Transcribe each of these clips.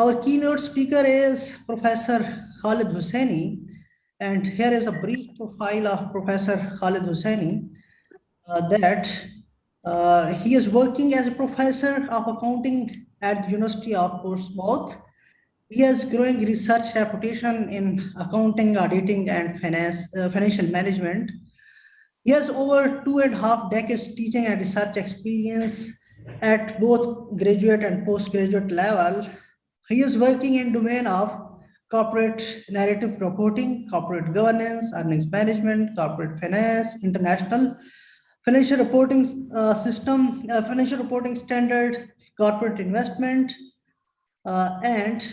Our keynote speaker is Professor Khaled Hussainey, and here is a brief profile of Professor Khaled Hussainey. He is working as a professor of accounting at the University of Portsmouth. He has growing research reputation in accounting, auditing, and financial management. He has over 2.5 decades teaching and research experience at both graduate and postgraduate level. He is working in domain of corporate narrative reporting, corporate governance, earnings management, corporate finance, international financial reporting financial reporting standard, corporate investment, and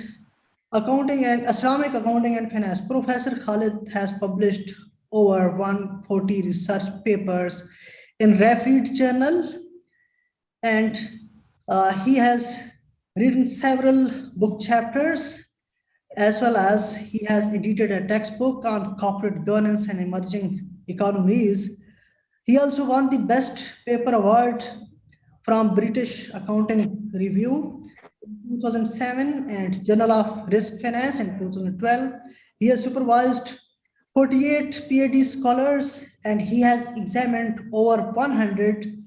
accounting and Islamic accounting and finance. Professor Khalid has published over 140 research papers in refereed journal, and he has written several book chapters, as well as he has edited a textbook on corporate governance and emerging economies. He also won the Best Paper Award from British Accounting Review in 2007 and Journal of Risk Finance in 2012. He has supervised 48 PhD scholars, and he has examined over 100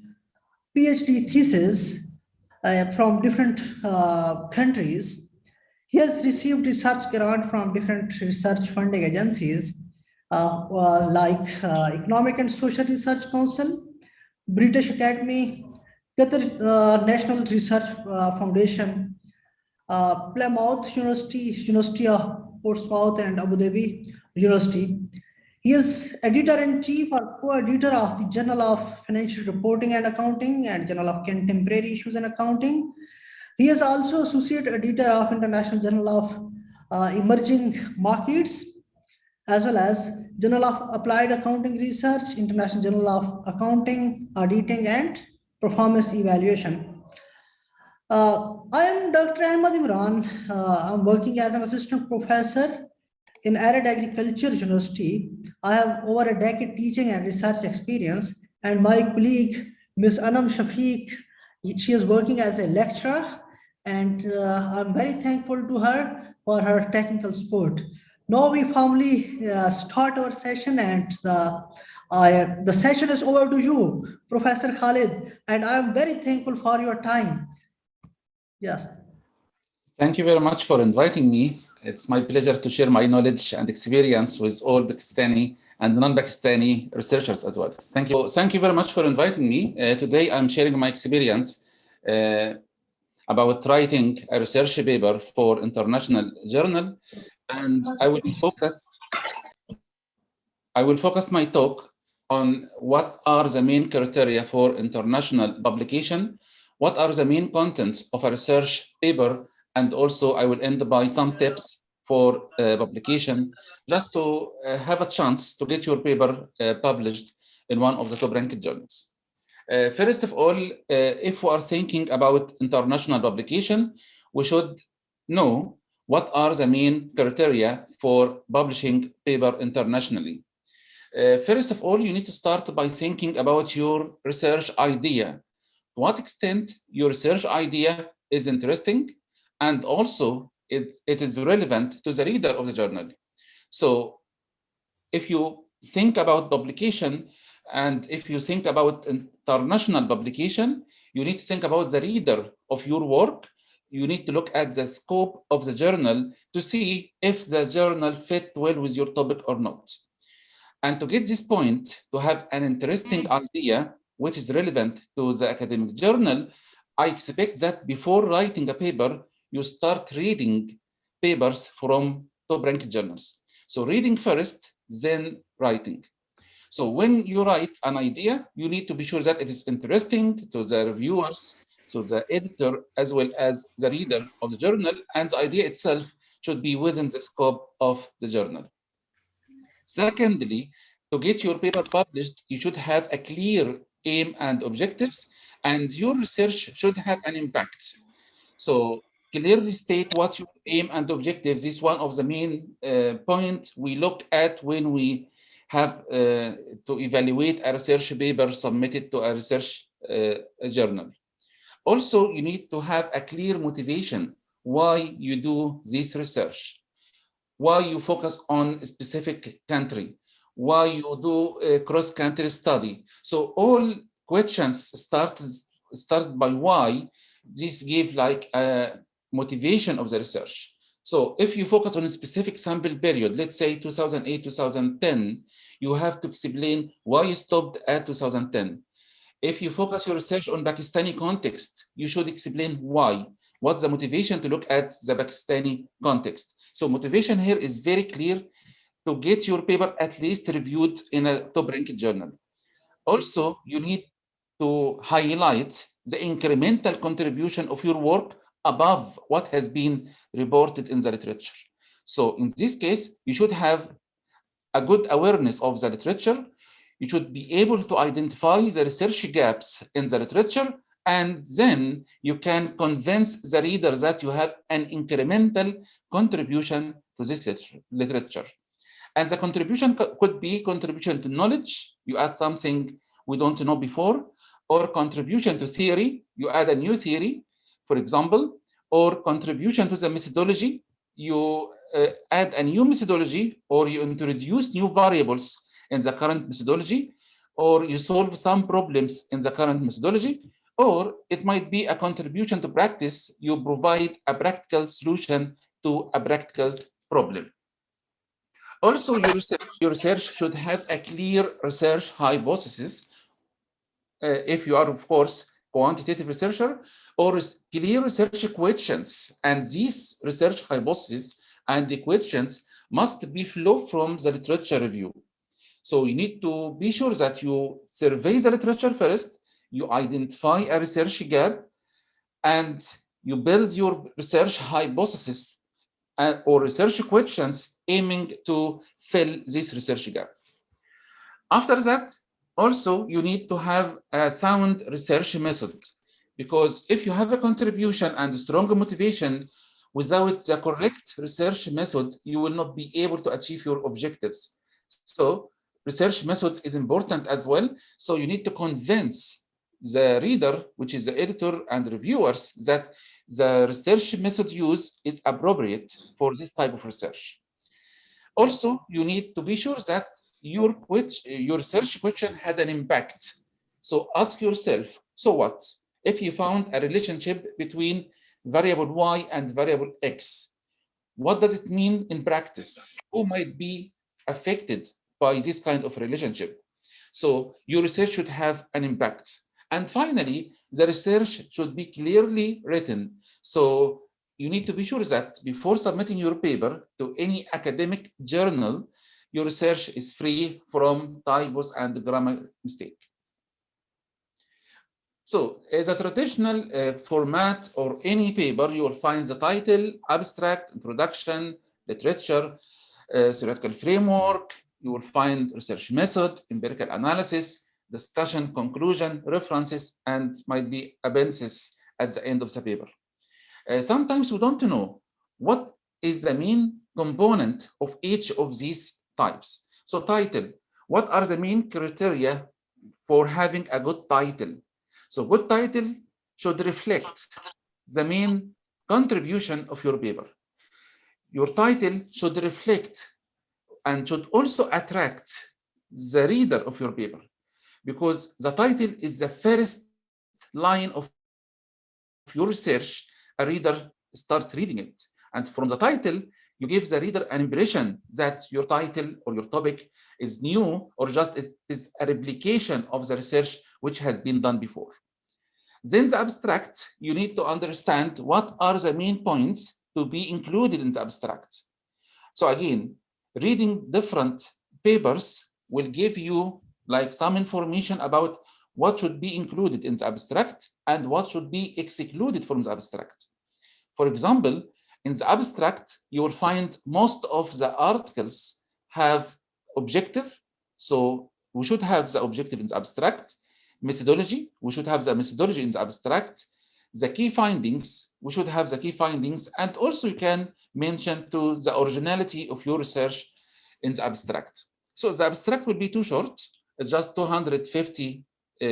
PhD theses from different countries. He has received research grant from different research funding agencies like Economic and Social Research Council, British Academy, Qatar National Research Foundation, Plymouth University, University of Portsmouth, and Abu Dhabi University. He is editor-in-chief or co-editor of the Journal of Financial Reporting and Accounting and Journal of Contemporary Issues in Accounting. He is also associate editor of International Journal of Emerging Markets, as well as Journal of Applied Accounting Research, International Journal of Accounting, Auditing, and Performance Evaluation. I am Dr. Ahmad Imran. I'm working as an assistant professor in Arid Agriculture University. I have over a decade teaching and research experience, and my colleague, Ms. Anam Shafiq, she is working as a lecturer, and I'm very thankful to her for her technical support. Now we formally start our session, and the session is over to you, Professor Khalid, and I'm very thankful for your time. Yes. Thank you very much for inviting me. It's my pleasure to share my knowledge and experience with all Pakistani and non-Pakistani researchers as well. Thank you. Thank you very much for inviting me. Today I'm sharing my experience about writing a research paper for international journal, and I will focus my talk on what are the main criteria for international publication, what are the main contents of a research paper, and also I will end by some tips for publication, just to have a chance to get your paper published in one of the top-ranked journals. First of all, if we are thinking about international publication, we should know what are the main criteria for publishing paper internationally. First of all, you need to start by thinking about your research idea. To what extent your research idea is interesting, and also it is relevant to the reader of the journal. So if you think about publication, and if you think about international publication, you need to think about the reader of your work. You need to look at the scope of the journal to see if the journal fit well with your topic or not. And to get this point, to have an interesting idea which is relevant to the academic journal, I expect that before writing a paper, you start reading papers from top-ranked journals. So reading first, then writing. So when you write an idea, you need to be sure that it is interesting to the reviewers, to the editor, as well as the reader of the journal, and the idea itself should be within the scope of the journal. Secondly, to get your paper published, you should have a clear aim and objectives, and your research should have an impact. So clearly state what your aim and objectives is one of the main points we look at when we have to evaluate a research paper submitted to a research journal. Also, you need to have a clear motivation. why you do this research, why you focus on a specific country, why you do a cross-country study. So all questions start by why. This give like a motivation of the research. So if you focus on a specific sample period, let's say 2008, 2010, you have to explain why you stopped at 2010. If you focus your research on Pakistani context, you should explain why. What's the motivation to look at the Pakistani context? So motivation here is very clear to get your paper at least reviewed in a top-ranked journal. Also, you need to highlight the incremental contribution of your work above what has been reported in the literature. So in this case, you should have a good awareness of the literature. You should be able to identify the research gaps in the literature, and then you can convince the reader that you have an incremental contribution to this literature. And the contribution could be contribution to knowledge, you add something we don't know before, or contribution to theory, you add a new theory, for example, or contribution to the methodology, you add a new methodology, or you introduce new variables in the current methodology, or you solve some problems in the current methodology, or it might be a contribution to practice, you provide a practical solution to a practical problem. Also, your research should have a clear research hypothesis. If you are, of course, quantitative researcher, or clear research questions. And these research hypotheses and the questions must be flow from the literature review. So you need to be sure that you survey the literature first, you identify a research gap, and you build your research hypothesis or research questions aiming to fill this research gap. After that, also, you need to have a sound research method, because if you have a contribution and strong motivation, without the correct research method, you will not be able to achieve your objectives. So research method is important as well. So you need to convince the reader, which is the editor and reviewers, that the research method used is appropriate for this type of research. Also, you need to be sure that your research question has an impact. So ask yourself, so what? If you found a relationship between variable y and variable x, what does it mean in practice? Who might be affected by this kind of relationship? So your research should have an impact. And finally, the research should be clearly written. So you need to be sure that before submitting your paper to any academic journal, your research is free from typos and grammar mistake. So the traditional format or any paper, you will find the title, abstract, introduction, literature, theoretical framework. You will find research method, empirical analysis, discussion, conclusion, references, and might be appendices at the end of the paper. Sometimes we don't know what is the main component of each of these types. So title, what are the main criteria for having a good title? So good title should reflect the main contribution of your paper. Your title should reflect and should also attract the reader of your paper, because the title is the first line of your research. A reader starts reading it. And from the title, you give the reader an impression that your title or your topic is new, or just is a replication of the research which has been done before. Then the abstract, you need to understand what are the main points to be included in the abstract. So again, reading different papers will give you like some information about what should be included in the abstract and what should be excluded from the abstract. For example, in the abstract, you will find most of the articles have objective. So we should have the objective in the abstract. Methodology, we should have the methodology in the abstract. The key findings, we should have the key findings. And also you can mention to the originality of your research in the abstract. So the abstract will be too short, just 250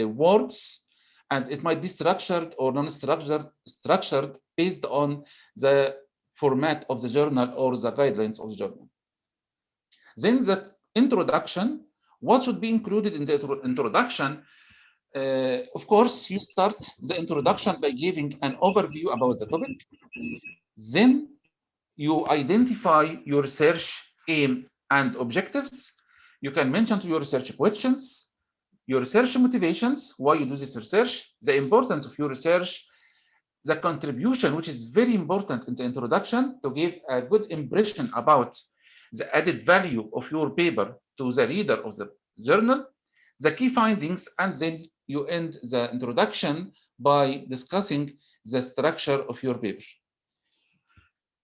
words. and it might be structured or non-structured based on the format of the journal or the guidelines of the journal. Then the introduction, what should be included in the introduction? Of course, you start the introduction by giving an overview about the topic. Then you identify your research aim and objectives. You can mention to your research questions, your research motivations, why you do this research, the importance of your research, the contribution, which is very important in the introduction to give a good impression about the added value of your paper to the reader of the journal, the key findings, and then you end the introduction by discussing the structure of your paper.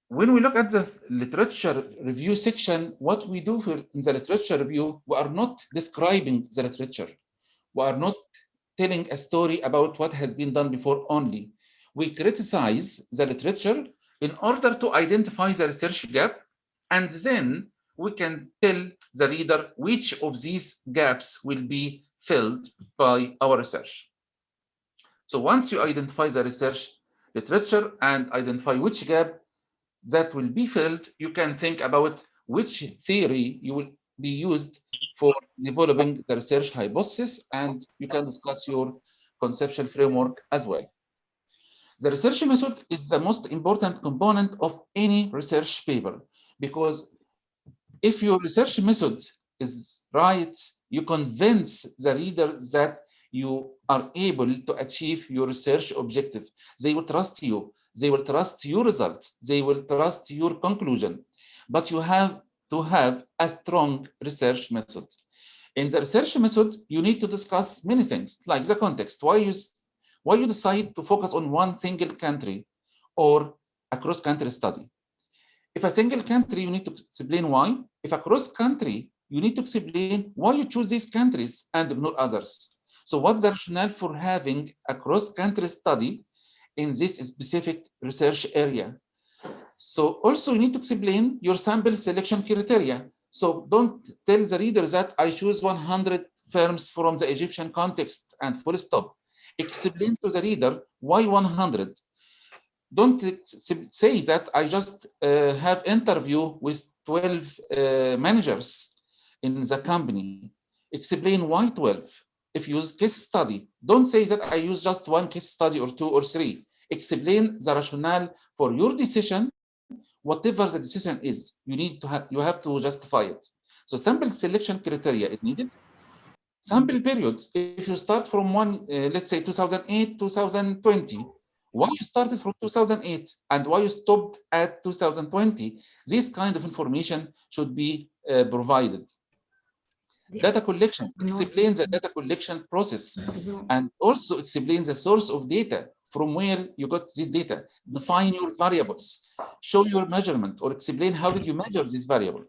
When we look at the literature review section, what we do in the literature review, we are not describing the literature. We are not telling a story about what has been done before only. We criticize the literature in order to identify the research gap, and then we can tell the reader which of these gaps will be filled by our research. So once you identify the research literature and identify which gap that will be filled, you can think about which theory you will be used for developing the research hypothesis, and you can discuss your conceptual framework as well. The research method is the most important component of any research paper, because if your research method is right, you convince the reader that you are able to achieve your research objective. They will trust you. They will trust your results. They will trust your conclusion. But you have to have a strong research method. In the research method, you need to discuss many things, like the context. Why you decide to focus on one single country or a cross-country study. If a single country, you need to explain why. If a cross-country, you need to explain why you choose these countries and ignore others. So what's the rationale for having a cross-country study in this specific research area? So also you need to explain your sample selection criteria. So don't tell the reader that I choose 100 firms from the Egyptian context and full stop. Explain to the reader why 100. Don't say that I just have interview with 12 managers in the company. Explain why 12. If you use case study, don't say that I use just one case study or two or three. Explain the rationale for your decision, whatever the decision is. You have to justify it. So sample selection criteria is needed. Sample periods. If you start from let's say 2008, 2020, why you started from 2008 and why you stopped at 2020, this kind of information should be provided. Data collection, explain the data collection process, and also explain the source of data, from where you got this data. Define your variables, show your measurement, or explain how did you measure this variable.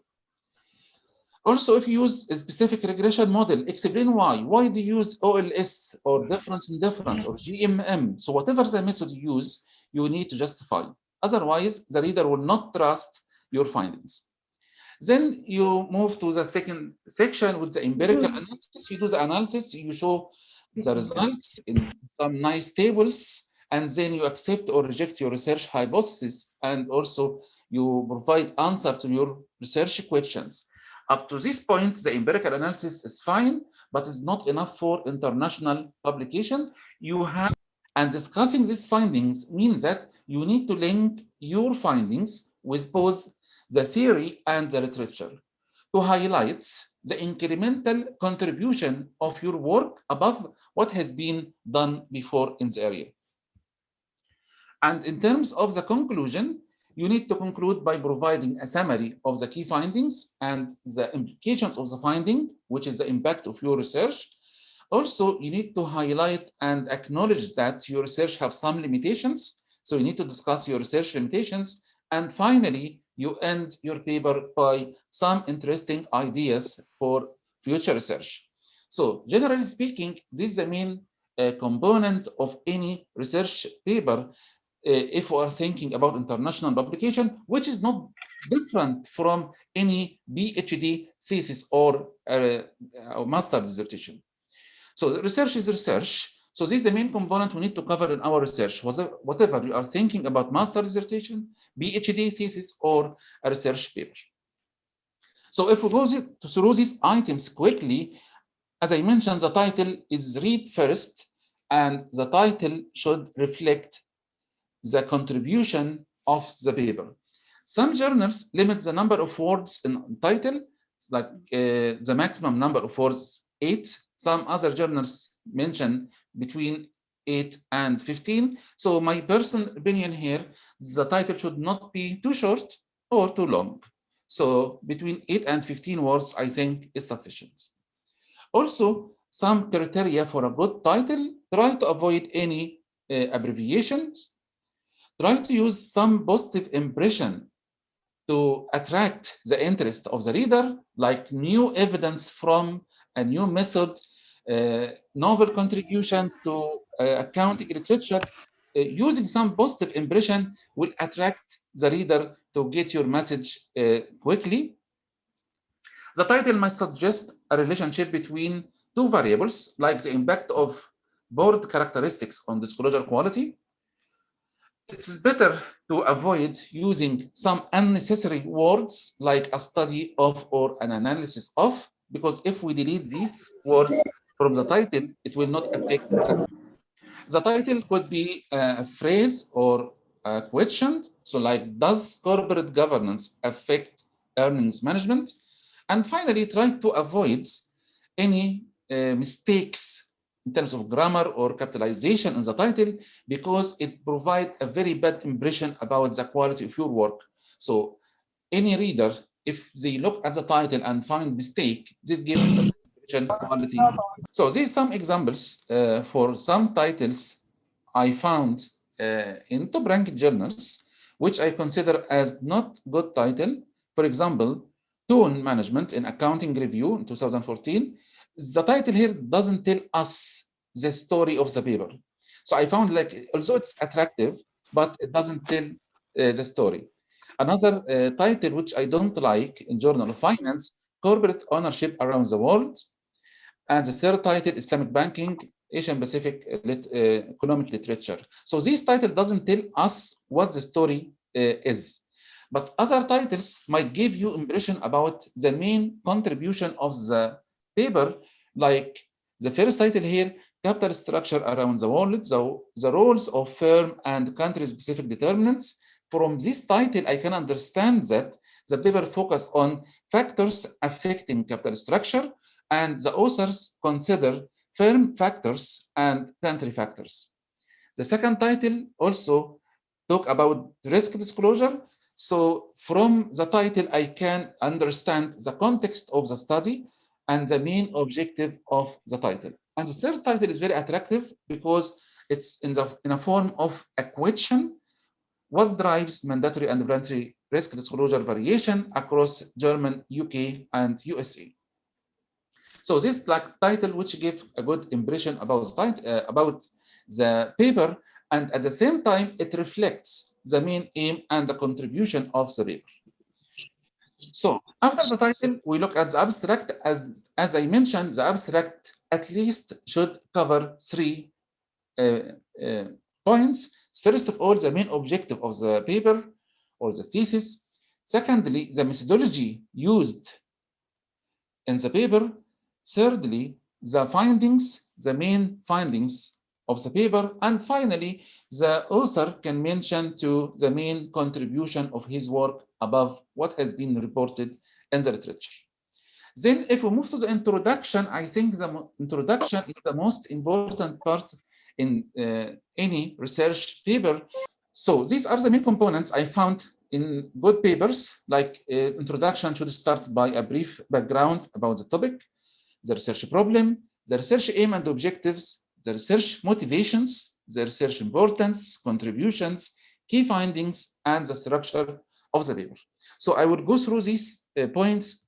Also, if you use a specific regression model, explain why. Why do you use OLS or difference in difference or GMM? So whatever the method you use, you need to justify. Otherwise, the reader will not trust your findings. Then you move to the second section with the empirical analysis. You do the analysis, you show the results in some nice tables, and then you accept or reject your research hypothesis, and also you provide answer to your research questions. Up to this point, the empirical analysis is fine, but it's not enough for international publication. You have, and discussing these findings means that you need to link your findings with both the theory and the literature to highlight the incremental contribution of your work above what has been done before in the area. And in terms of the conclusion, you need to conclude by providing a summary of the key findings and the implications of the finding, which is the impact of your research. Also, you need to highlight and acknowledge that your research has some limitations. So you need to discuss your research limitations. And finally, you end your paper by some interesting ideas for future research. So generally speaking, this is the main component of any research paper if we are thinking about international publication, which is not different from any PhD thesis or master dissertation. So research is research. So this is the main component we need to cover in our research, whatever you are thinking about master dissertation, PhD thesis, or a research paper. So if we go through these items quickly, as I mentioned, the title is read first, and the title should reflect the contribution of the paper. Some journals limit the number of words in title, like the maximum number of words 8. Some other journals mention between 8 and 15. So my personal opinion here, the title should not be too short or too long. So between 8 and 15 words, I think, is sufficient. Also, some criteria for a good title: try to avoid any abbreviations, try to use some positive impression to attract the interest of the reader, like new evidence from a new method, novel contribution to accounting literature. Using some positive impression will attract the reader to get your message quickly. The title might suggest a relationship between two variables, like the impact of board characteristics on disclosure quality. It's better to avoid using some unnecessary words like a study of or an analysis of, because if we delete these words from the title, it will not affect that. The title could be a phrase or a question. So like, does corporate governance affect earnings management? And finally, try to avoid any mistakes in terms of grammar or capitalization in the title, because it provides a very bad impression about the quality of your work. So any reader, if they look at the title and find mistake, this gives an impression quality. So these are some examples for some titles I found in top-ranked journals, which I consider as not good title. For example, Tone Management in Accounting Review in 2014. The title here doesn't tell us the story of the paper. So I found, like, although it's attractive, but it doesn't tell the story. Another title which I don't like in Journal of Finance, Corporate Ownership Around the World. And the third title, Islamic Banking, Asian Pacific Economic Literature. So this title doesn't tell us what the story is. But other titles might give you impression about the main contribution of the paper, like the first title here, Capital Structure Around the World, the roles of firm and country-specific determinants. From this title, I can understand that the paper focus on factors affecting capital structure, and the authors consider firm factors and country factors. The second title also talk about risk disclosure. So from the title, I can understand the context of the study and the main objective of the title. And the third title is very attractive because it's in a form of a question: what drives mandatory and voluntary risk disclosure variation across German, UK, and USA? So this title, which gives a good impression about the paper, and at the same time, it reflects the main aim and the contribution of the paper. So after the title, we look at the abstract. As I mentioned, the abstract at least should cover 3 points. First of all, the main objective of the paper or the thesis. Secondly, the methodology used in the paper. Thirdly, the findings, the main findings of the paper. And finally, the author can mention to the main contribution of his work above what has been reported in the literature. Then if we move to the introduction, I think the introduction is the most important part in any research paper. So these are the main components I found in good papers, like introduction should start by a brief background about the topic, the research problem, the research aim and objectives, the research motivations, the research importance, contributions, key findings, and the structure of the paper. So I will go through these points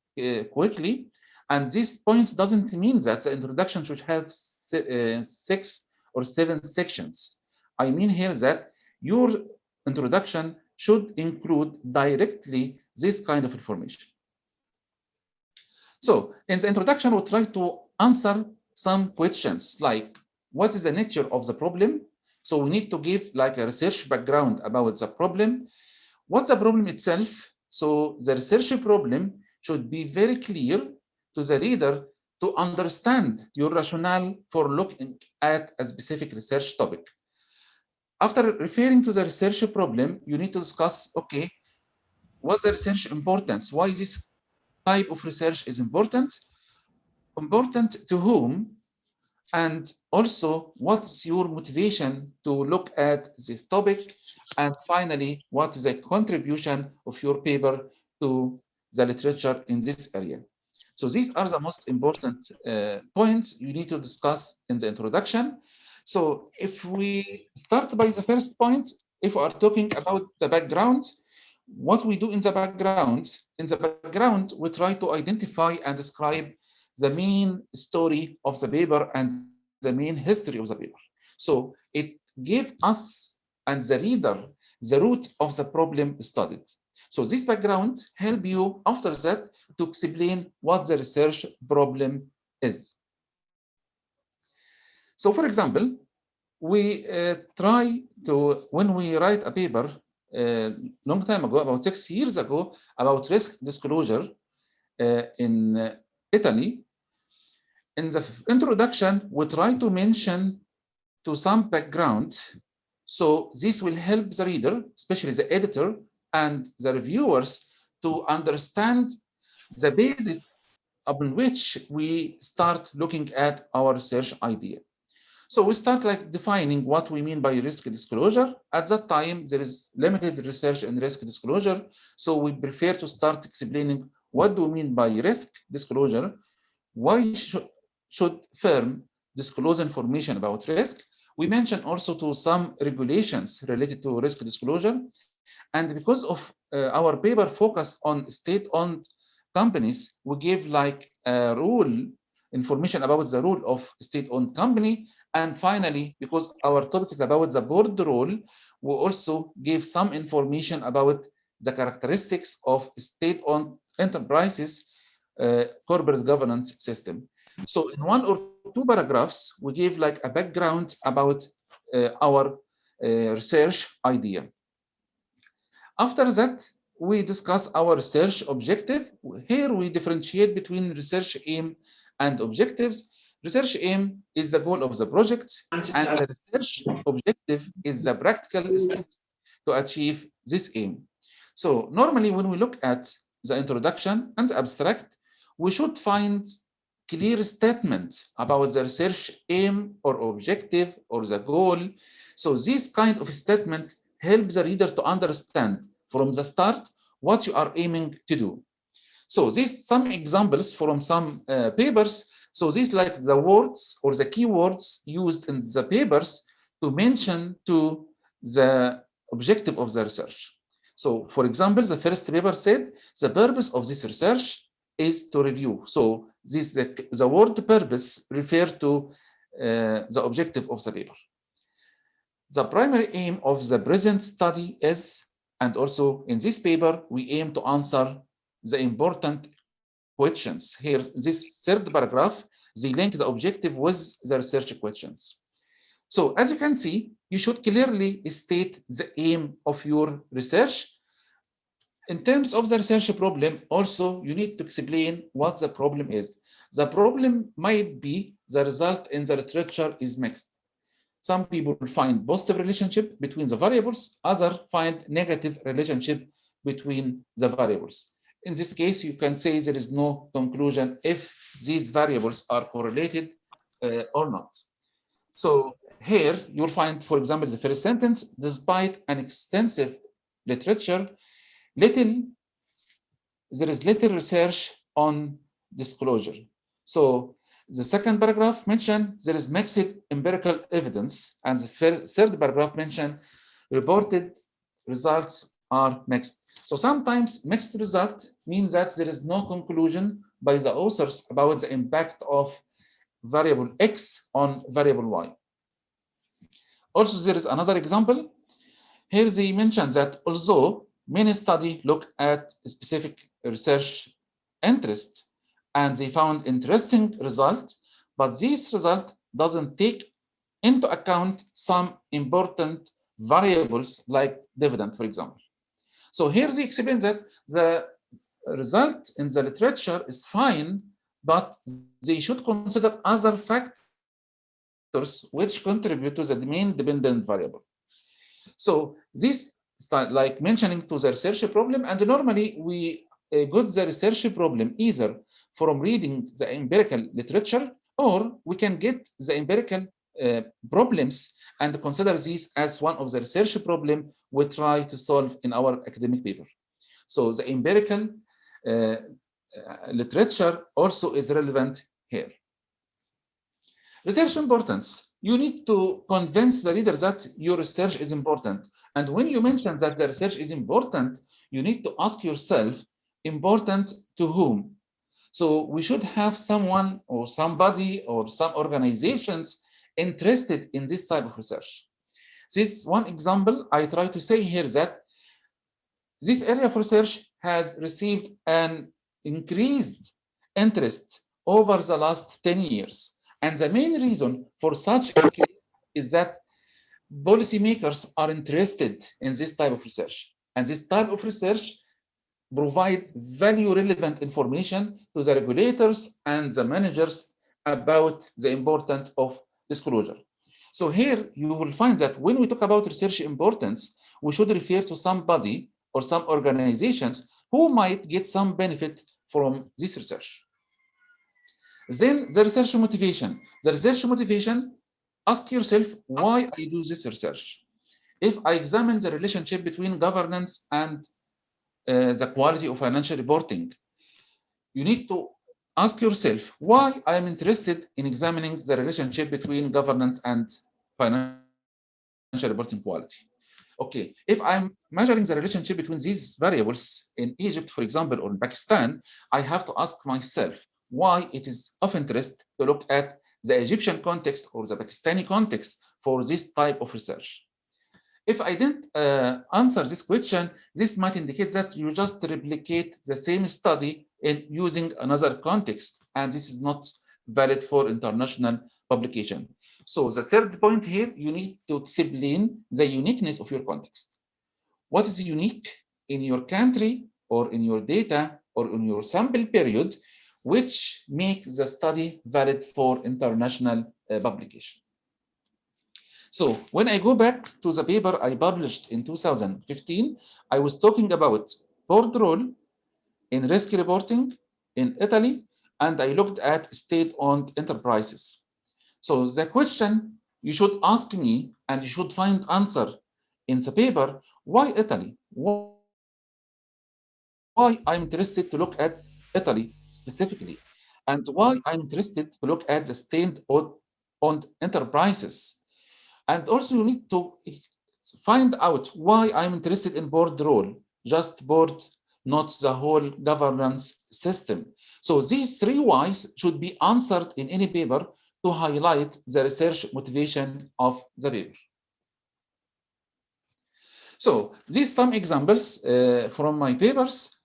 quickly, and these points doesn't mean that the introduction should have 6 or 7 sections. I mean here that your introduction should include directly this kind of information. So in the introduction, we'll try to answer some questions like, what is the nature of the problem. So we need to give like a research background about the problem. What's the problem itself? So the research problem should be very clear to the reader to understand your rationale for looking at a specific research topic. After referring to the research problem, you need to discuss, okay, what's the research importance? Why this type of research is important? Important to whom? And also, what's your motivation to look at this topic? And finally, what is the contribution of your paper to the literature in this area? So these are the most important points you need to discuss in the introduction. So if we start by the first point, if we are talking about the background, what we do in the background, we try to identify and describe the main story of the paper and the main history of the paper. So it gives us and the reader the root of the problem studied. So this background help you after that to explain what the research problem is. So for example, we try to, when we write a paper long time ago, about 6 years ago, about risk disclosure in Italy, in the introduction, we try to mention to some background. So this will help the reader, especially the editor and the reviewers, to understand the basis upon which we start looking at our research idea. So we start like defining what we mean by risk disclosure. At that time, there is limited research in risk disclosure. So we prefer to start explaining what do we mean by risk disclosure, why should firm disclose information about risk. We mentioned also to some regulations related to risk disclosure. And because of our paper focus on state-owned companies, we give like a rule, information about the rule of state-owned company. And finally, because our topic is about the board role, we also give some information about the characteristics of state-owned enterprises corporate governance system. So in 1 or 2 paragraphs, we give like a background about our research idea. After that, we discuss our research objective. Here we differentiate between research aim and objectives. Research aim is the goal of the project, and the research objective is the practical steps to achieve this aim. So normally when we look at the introduction and the abstract, we should find clear statement about the research aim or objective or the goal. So this kind of statement helps the reader to understand from the start what you are aiming to do. So these some examples from some papers. So these like the words or the keywords used in the papers to mention to the objective of the research. So for example, the first paper said the purpose of this research is to review. So this the word purpose refers to the objective of the paper. The primary aim of the present study is, and also in this paper, we aim to answer the important questions. Here, this third paragraph, they link the objective with the research questions. So as you can see, you should clearly state the aim of your research. In terms of the research problem, also, you need to explain what the problem is. The problem might be the result in the literature is mixed. Some people find positive relationship between the variables, others find negative relationship between the variables. In this case, you can say there is no conclusion if these variables are correlated or not. So here you'll find, for example, the first sentence, despite an extensive literature, there is little research on disclosure. So the second paragraph mentioned there is mixed empirical evidence, and the third paragraph mentioned reported results are mixed. So sometimes mixed result means that there is no conclusion by the authors about the impact of variable X on variable Y. Also, there is another example. Here they mention that although many studies look at specific research interest and they found interesting results, but this result doesn't take into account some important variables like dividend, for example. So here they explain that the result in the literature is fine, but they should consider other factors which contribute to the main dependent variable. So this like mentioning to the research problem, and normally we got the research problem either from reading the empirical literature, or we can get the empirical problems and consider these as one of the research problem we try to solve in our academic paper. So the empirical literature also is relevant here. Research importance. You need to convince the reader that your research is important. And when you mention that the research is important, you need to ask yourself, important to whom? So we should have someone or somebody or some organizations interested in this type of research. This one example I try to say here that this area of research has received an increased interest over the last 10 years. And the main reason for such increase is that policymakers are interested in this type of research. And this type of research provide value relevant information to the regulators and the managers about the importance of disclosure. So here you will find that when we talk about research importance, we should refer to somebody or some organizations who might get some benefit from this research. Then the research motivation. The research motivation, ask yourself why I do this research. If I examine the relationship between governance and the quality of financial reporting, you need to ask yourself why I am interested in examining the relationship between governance and financial reporting quality. Okay, if I'm measuring the relationship between these variables in Egypt, for example, or in Pakistan, I have to ask myself why it is of interest to look at the Egyptian context or the Pakistani context for this type of research. If I didn't answer this question, this might indicate that you just replicate the same study in using another context, and this is not valid for international publication. So the third point here, you need to explain the uniqueness of your context. What is unique in your country or in your data or in your sample period, which make the study valid for international publication. So when I go back to the paper I published in 2015, I was talking about board role in risk reporting in Italy, and I looked at state-owned enterprises. So the question you should ask me, and you should find answer in the paper, why Italy? Why I'm interested to look at Italy specifically, and why I'm interested to look at the state-owned enterprises. And also you need to find out why I'm interested in board role, just board, not the whole governance system. So these three whys should be answered in any paper to highlight the research motivation of the paper. So these some examples from my papers.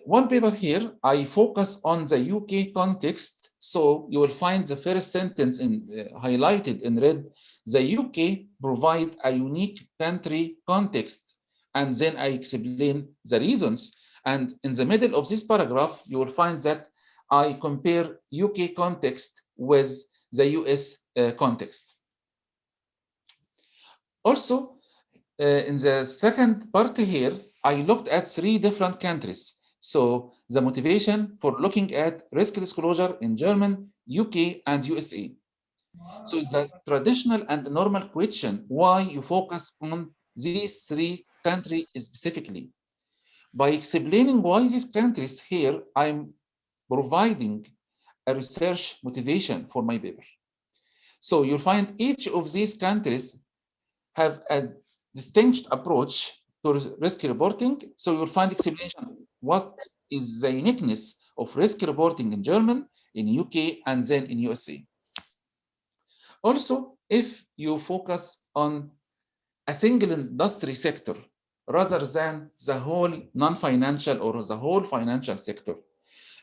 One paper here, I focus on the UK context. So you will find the first sentence highlighted in red. The UK provide a unique country context, and then I explain the reasons. And in the middle of this paragraph, you will find that I compare UK context with the US context. Also, in the second part here, I looked at 3 different countries. So the motivation for looking at risk disclosure in German, UK, and USA. So the traditional and normal question, why you focus on these 3 countries specifically. By explaining why these countries here, I'm providing a research motivation for my paper. So you'll find each of these countries have a distinct approach to risk reporting. So you'll find explanation what is the uniqueness of risk reporting in German, in UK, and then in USA. Also, if you focus on a single industry sector rather than the whole non-financial or the whole financial sector,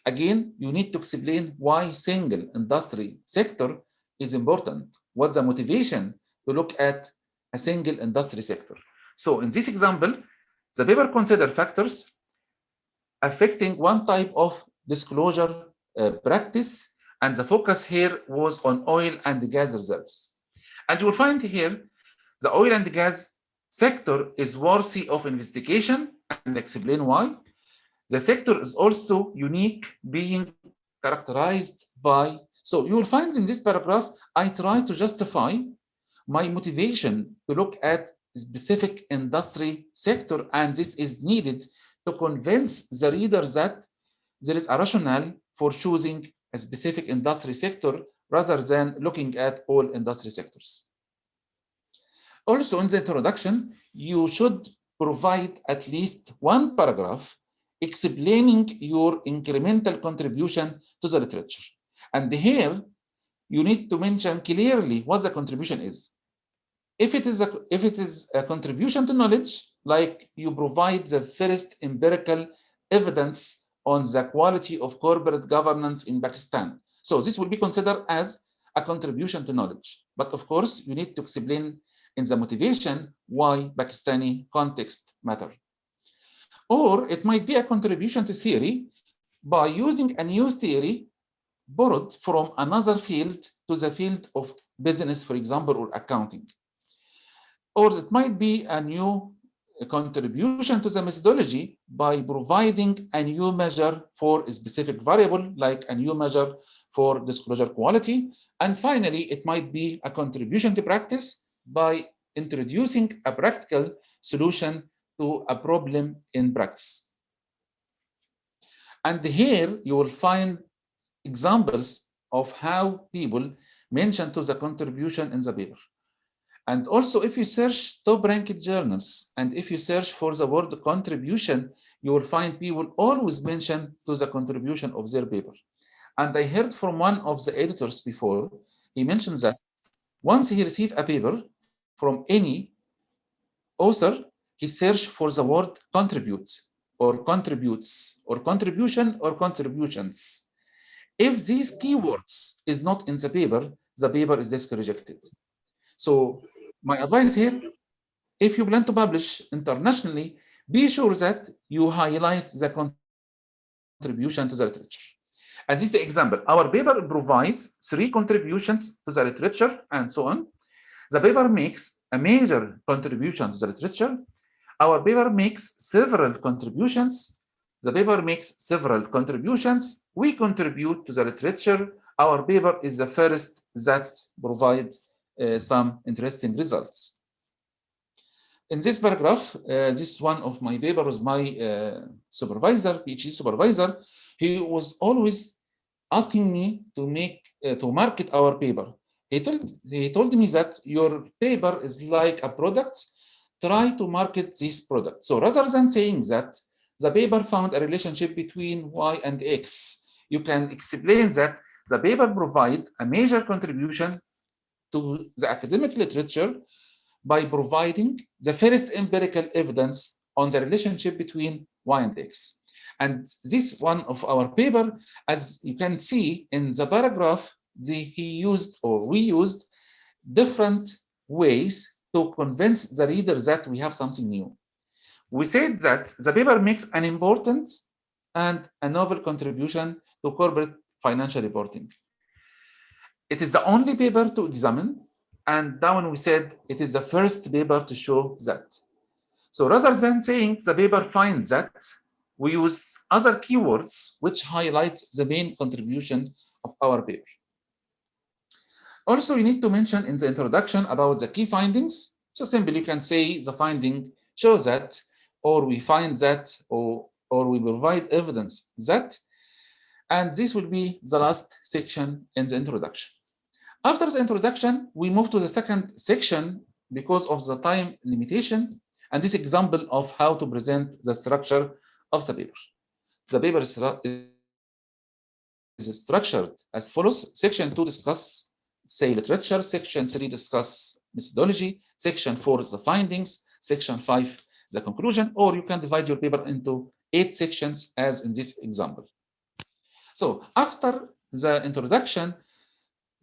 again, you need to explain why single industry sector is important. What's the motivation to look at a single industry sector? So in this example, the paper considered factors affecting one type of disclosure practice, and the focus here was on oil and gas reserves. And you will find here the oil and gas sector is worthy of investigation, and explain why. The sector is also unique, being characterized by. So you will find in this paragraph, I try to justify my motivation to look at a specific industry sector, and this is needed to convince the reader that there is a rationale for choosing a specific industry sector rather than looking at all industry sectors. Also, in the introduction, you should provide at least one paragraph explaining your incremental contribution to the literature. And here, you need to mention clearly what the contribution is. If it is a contribution to knowledge, like you provide the first empirical evidence on the quality of corporate governance in Pakistan. So this will be considered as a contribution to knowledge. But of course, you need to explain in the motivation why Pakistani context matter. Or it might be a contribution to theory by using a new theory borrowed from another field to the field of business, for example, or accounting. Or it might be a new contribution to the methodology by providing a new measure for a specific variable, like a new measure for disclosure quality. And finally, it might be a contribution to practice by introducing a practical solution to a problem in practice. And here you will find examples of how people mention to the contribution in the paper. And also, if you search top-ranked journals, and if you search for the word contribution, you will find people always mention to the contribution of their paper. And I heard from one of the editors before, he mentioned that once he received a paper from any author, he searched for the word contribute, or contributes, or contribution, or contributions. If these keywords is not in the paper is just rejected. So my advice here, if you plan to publish internationally, be sure that you highlight the contribution to the literature. And this is the example. Our paper provides 3 contributions to the literature and so on. The paper makes a major contribution to the literature. Our paper makes several contributions. The paper makes several contributions. We contribute to the literature. Our paper is the first that provides some interesting results. In this paragraph, this one of my paper was my supervisor, PhD supervisor. He was always asking me to market our paper. He told me that your paper is like a product. Try to market this product. So rather than saying that the paper found a relationship between Y and X, you can explain that the paper provides a major contribution to the academic literature by providing the first empirical evidence on the relationship between Y and X. And this one of our paper, as you can see in the paragraph, we used different ways to convince the reader that we have something new. We said that the paper makes an important and a novel contribution to corporate financial reporting. It is the only paper to examine, and down we said it is the first paper to show that. So rather than saying the paper finds that, we use other keywords which highlight the main contribution of our paper. Also, you need to mention in the introduction about the key findings. So simply you can say the finding shows that, or we find that, or we provide evidence that. And this will be the last section in the introduction. After the introduction, we move to the second section because of the time limitation, and this example of how to present the structure of the paper. The paper is structured as follows. Section 2 discuss, say, literature. Section 3 discuss methodology. Section 4 is the findings. Section 5 the conclusion, or you can divide your paper into 8 sections as in this example. So after the introduction,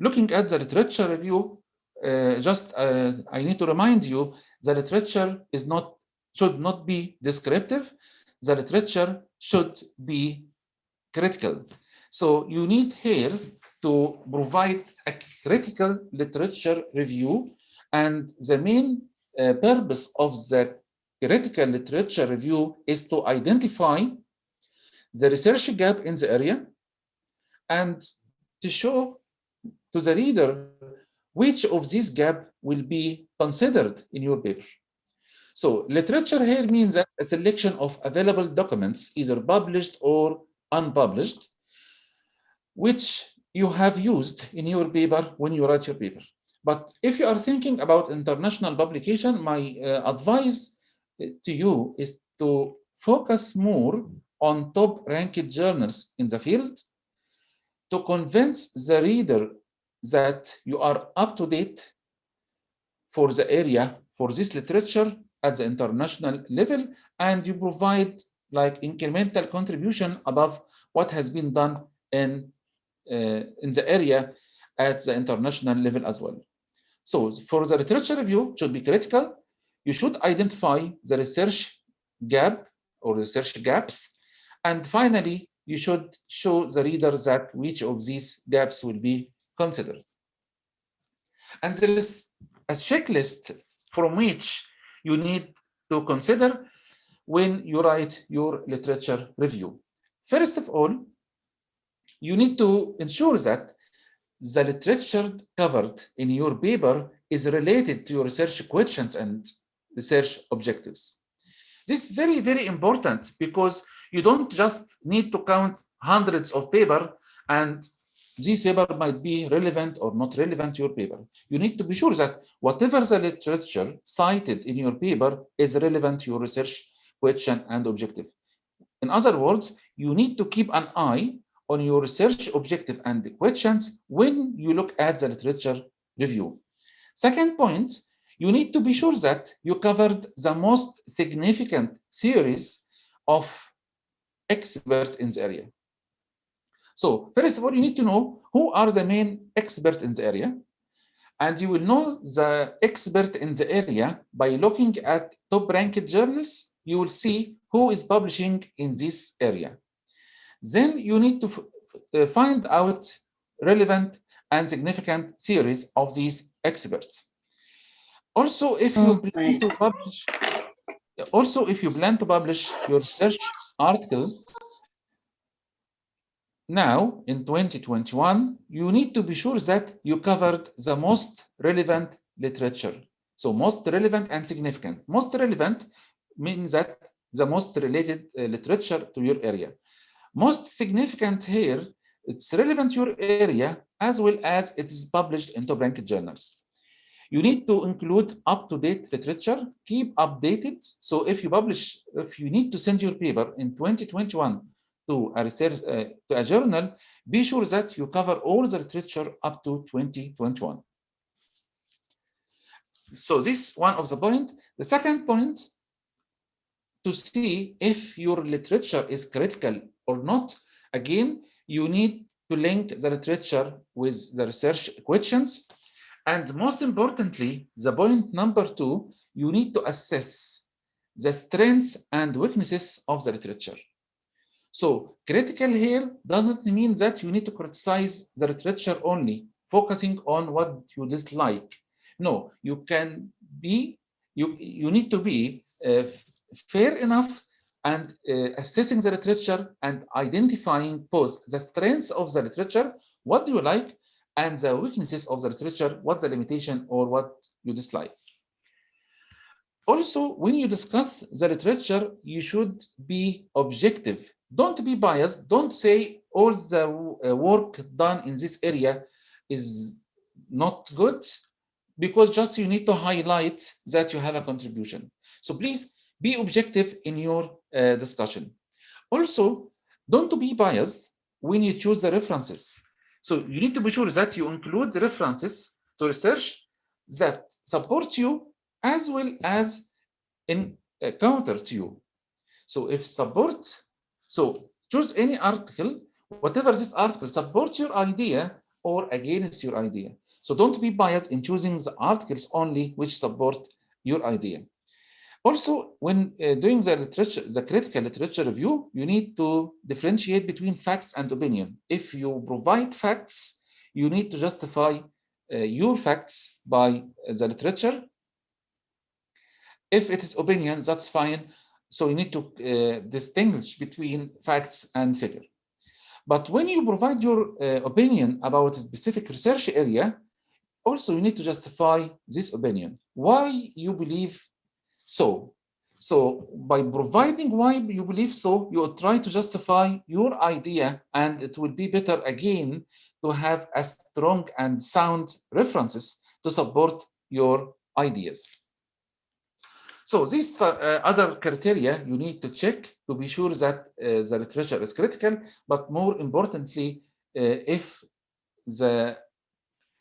looking at the literature review, I need to remind you, the literature should not be descriptive. The literature should be critical. So you need here to provide a critical literature review, and the main purpose of the critical literature review is to identify the research gap in the area and to show to the reader which of these gaps will be considered in your paper. So literature here means that a selection of available documents, either published or unpublished, which you have used in your paper when you write your paper. But if you are thinking about international publication, my advice to you is to focus more on top-ranked journals in the field to convince the reader that you are up to date for the area, for this literature at the international level, and you provide like incremental contribution above what has been done in the area at the international level as well. So for the literature review, should be critical. You should identify the research gap or research gaps. And finally, you should show the reader that which of these gaps will be considered. And there is a checklist from which you need to consider when you write your literature review. First of all, you need to ensure that the literature covered in your paper is related to your research questions and research objectives. This is very, very important because you don't just need to count hundreds of papers and this paper might be relevant or not relevant to your paper. You need to be sure that whatever the literature cited in your paper is relevant to your research question and objective. In other words, you need to keep an eye on your research objective and the questions when you look at the literature review. Second point, you need to be sure that you covered the most significant series of experts in the area. So first of all, you need to know who are the main experts in the area. And you will know the expert in the area by looking at top-ranked journals. You will see who is publishing in this area. Then you need to find out relevant and significant series of these experts. Also, if you plan to publish your research article now in 2021, you need to be sure that you covered the most relevant literature. So most relevant and significant. Most relevant means that the most related literature to your area. Most significant here, it's relevant to your area as well as it is published in top-ranked journals. You need to include up-to-date literature, keep updated. So if you need to send your paper in 2021 to a journal, be sure that you cover all the literature up to 2021. So this is one of the points. The second point, to see if your literature is critical or not, again, you need to link the literature with the research questions. And most importantly, the point number 2, you need to assess the strengths and weaknesses of the literature. So critical here doesn't mean that you need to criticize the literature only, focusing on what you dislike. No, you need to be fair enough and assessing the literature and identifying both the strengths of the literature, what do you like, and the weaknesses of the literature, what the limitation or what you dislike. Also, when you discuss the literature, you should be objective. Don't be biased. Don't say all the work done in this area is not good, because just you need to highlight that you have a contribution. So please be objective in your discussion. Also, don't be biased when you choose the references. So you need to be sure that you include the references to research that support you as well as in counter to you. So if support, so choose any article, whatever this article supports your idea or against your idea. So don't be biased in choosing the articles only which support your idea. Also, when doing the critical literature review, you need to differentiate between facts and opinion. If you provide facts, you need to justify your facts by the literature. If it is opinion, that's fine. So you need to distinguish between facts and figure. But when you provide your opinion about a specific research area, also you need to justify this opinion. Why you believe so. So by providing why you believe so, you try to justify your idea, and it will be better again to have a strong and sound references to support your ideas. So these other criteria you need to check to be sure that the literature is critical, but more importantly, if the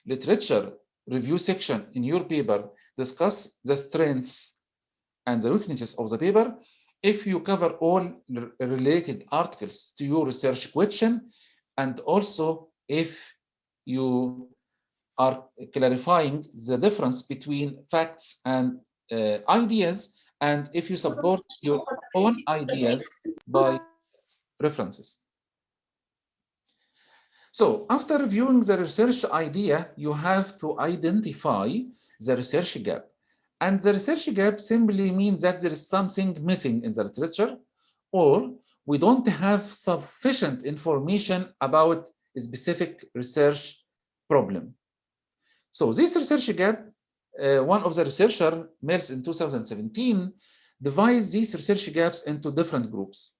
literature review section in your paper discuss the strengths and the weaknesses of the paper, if you cover all related articles to your research question, and also if you are clarifying the difference between facts and ideas, and if you support your own ideas by references. So after reviewing the research idea, you have to identify the research gap. And the research gap simply means that there is something missing in the literature, or we don't have sufficient information about a specific research problem. So this research gap, one of the researchers, Mills in 2017, divides these research gaps into different groups.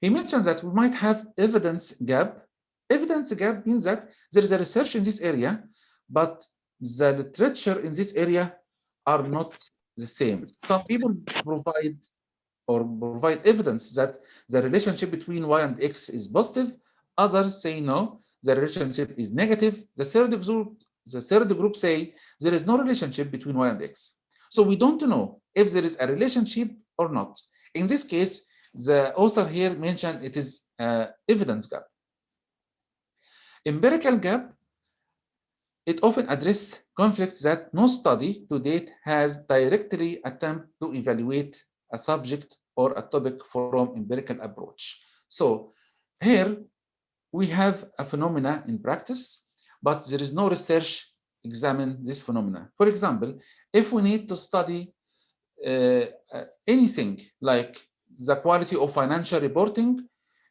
He mentioned that we might have evidence gap. Evidence gap means that there is a research in this area, but the literature in this area are not the same. Some people provide evidence that the relationship between y and x is positive. Others say no, the relationship is negative. The third group say there is no relationship between y and x. So we don't know if there is a relationship or not. In this case, the author here mentioned it is evidence gap. Empirical gap, it often addresses conflicts that no study to date has directly attempted to evaluate a subject or a topic from empirical approach. So here we have a phenomena in practice, but there is no research examine this phenomena. For example, if we need to study anything like the quality of financial reporting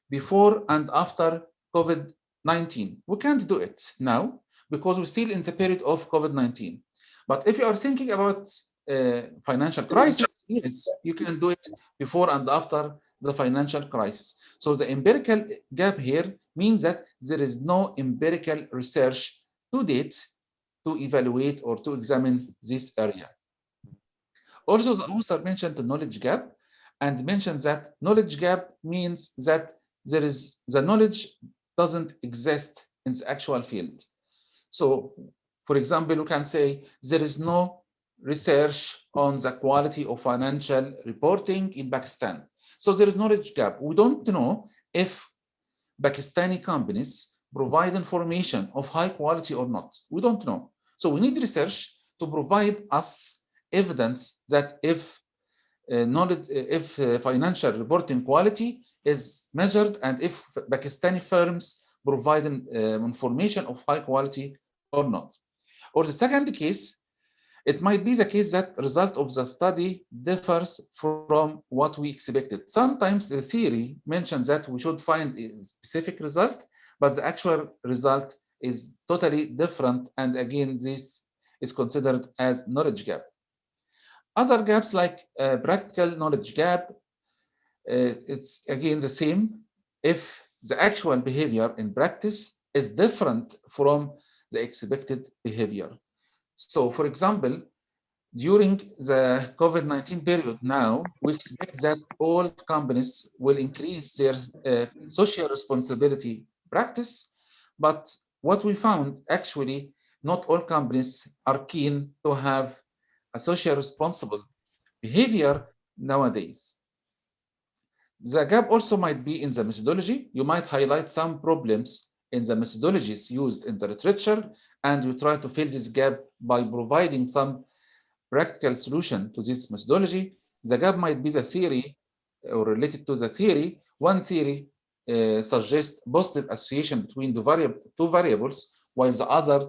before and after COVID-19, we can't do it now because we're still in the period of COVID-19. But if you are thinking about financial crisis, yes, you can do it before and after the financial crisis. So the empirical gap here means that there is no empirical research to date to evaluate or to examine this area. Also, the author mentioned the knowledge gap and mentioned that knowledge gap means that the knowledge doesn't exist in the actual field. So, for example, you can say there is no research on the quality of financial reporting in Pakistan. So there is knowledge gap. We don't know if Pakistani companies provide information of high quality or not. We don't know. So we need research to provide us evidence that if financial reporting quality is measured and if Pakistani firms provide information of high quality or not. Or the second case, it might be the case that result of the study differs from what we expected. Sometimes the theory mentions that we should find a specific result, but the actual result is totally different. And again, this is considered as knowledge gap. Other gaps like practical knowledge gap, it's again the same. If the actual behavior in practice is different from the expected behavior. So, for example, during the COVID-19 period now, we expect that all companies will increase their social responsibility practice, but what we found actually, not all companies are keen to have a social responsible behavior nowadays. The gap also might be in the methodology. You might highlight some problems in the methodologies used in the literature, and you try to fill this gap by providing some practical solution to this methodology. The gap might be the theory or related to the theory. One theory suggests positive association between the two variables, while the other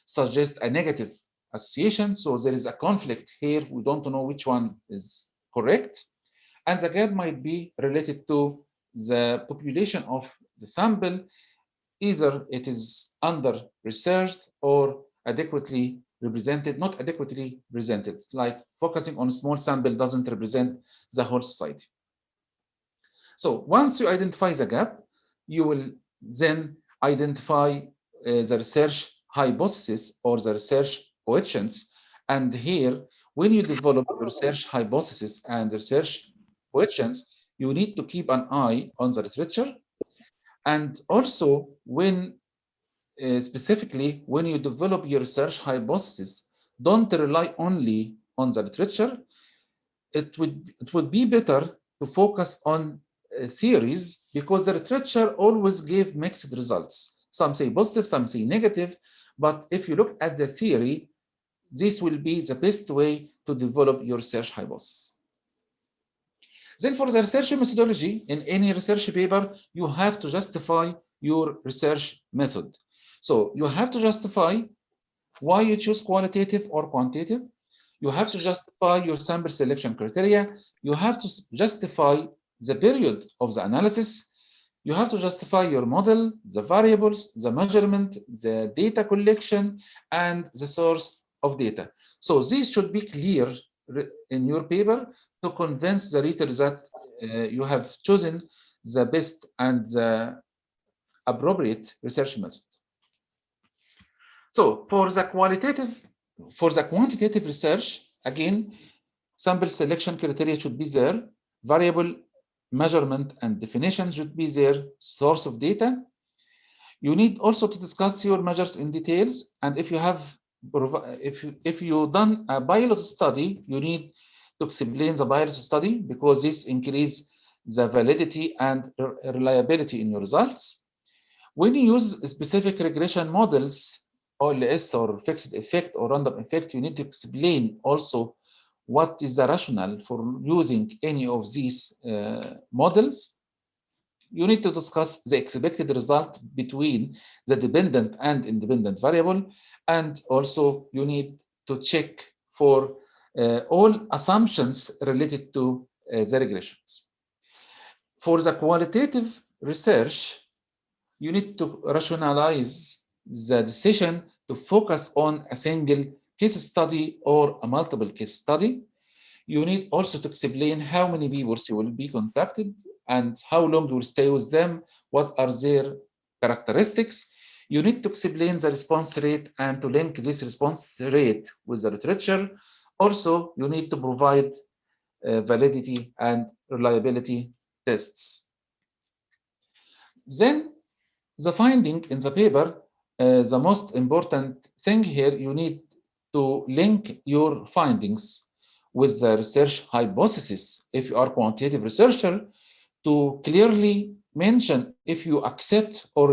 suggests a negative association. So there is a conflict here. We don't know which one is correct. And the gap might be related to the population of the sample. Either it is under-researched or adequately represented, not adequately presented, like focusing on a small sample doesn't represent the whole society. So once you identify the gap, you will then identify the research hypothesis or the research questions. And here, when you develop your research hypothesis and research questions, you need to keep an eye on the literature. And also, when specifically, when you develop your research hypothesis, don't rely only on the literature. It would be better to focus on theories, because the literature always give mixed results. Some say positive, some say negative. But if you look at the theory, this will be the best way to develop your research hypothesis. Then for the research methodology, in any research paper, you have to justify your research method. So you have to justify why you choose qualitative or quantitative. You have to justify your sample selection criteria. You have to justify the period of the analysis. You have to justify your model, the variables, the measurement, the data collection, and the source of data. So these should be clear in your paper to convince the reader that you have chosen the best and the appropriate research method. So for the quantitative research, again, sample selection criteria should be there, variable measurement and definition should be there, source of data. You need also to discuss your measures in details, and if you have if you done a pilot study, you need to explain the pilot study, because this increases the validity and reliability in your results. When you use specific regression models, OLS or fixed effect or random effect, you need to explain also what is the rationale for using any of these models. You need to discuss the expected result between the dependent and independent variable, and also you need to check for all assumptions related to the regressions. For the qualitative research, you need to rationalize the decision to focus on a single case study or a multiple case study. You need also to explain how many people you will be contacted and how long you will stay with them, what are their characteristics. You need to explain the response rate and to link this response rate with the literature. Also, you need to provide validity and reliability tests. Then the finding in the paper, the most important thing here, you need to link your findings with the research hypothesis. If you are a quantitative researcher, to clearly mention if you accept or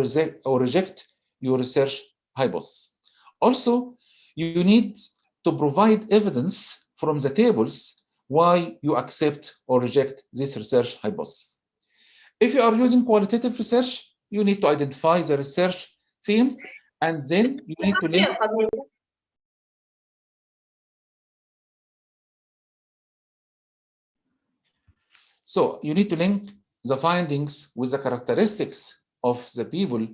reject your research hypothesis. Also, you need to provide evidence from the tables why you accept or reject this research hypothesis. If you are using qualitative research, you need to identify the research themes, and then you need to link. So you need to link the findings with the characteristics of the people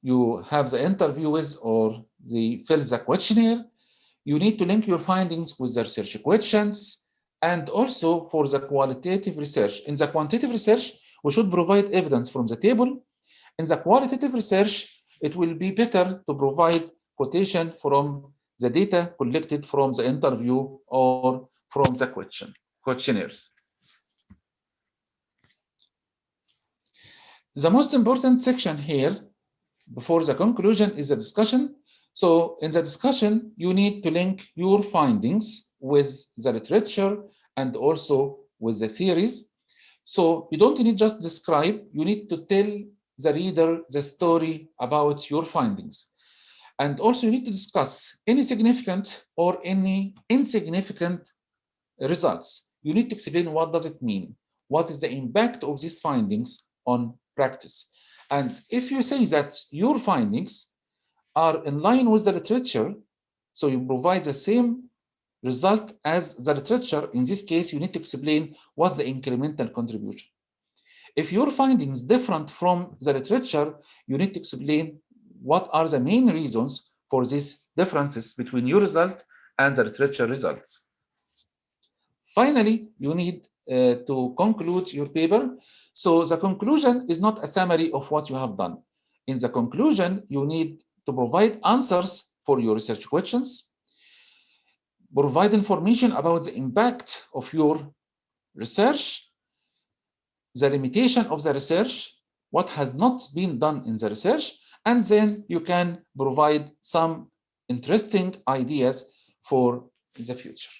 you have the interview with or they fill the questionnaire. You need to link your findings with the research questions, and also for the qualitative research. In the quantitative research, we should provide evidence from the table. In the qualitative research, it will be better to provide quotation from the data collected from the interview or from the questionnaires. The most important section here before the conclusion is the discussion. So in the discussion, you need to link your findings with the literature and also with the theories. So you don't need just describe, you need to tell the reader the story about your findings. And also you need to discuss any significant or any insignificant results. You need to explain what does it mean? What is the impact of these findings on practice? And if you say that your findings are in line with the literature, so you provide the same result as the literature, in this case, you need to explain what's the incremental contribution. If your findings different from the literature, you need to explain what are the main reasons for these differences between your result and the literature results. Finally, you need to conclude your paper. So the conclusion is not a summary of what you have done. In the conclusion, you need to provide answers for your research questions, provide information about the impact of your research, the limitation of the research, what has not been done in the research, and then you can provide some interesting ideas for the future.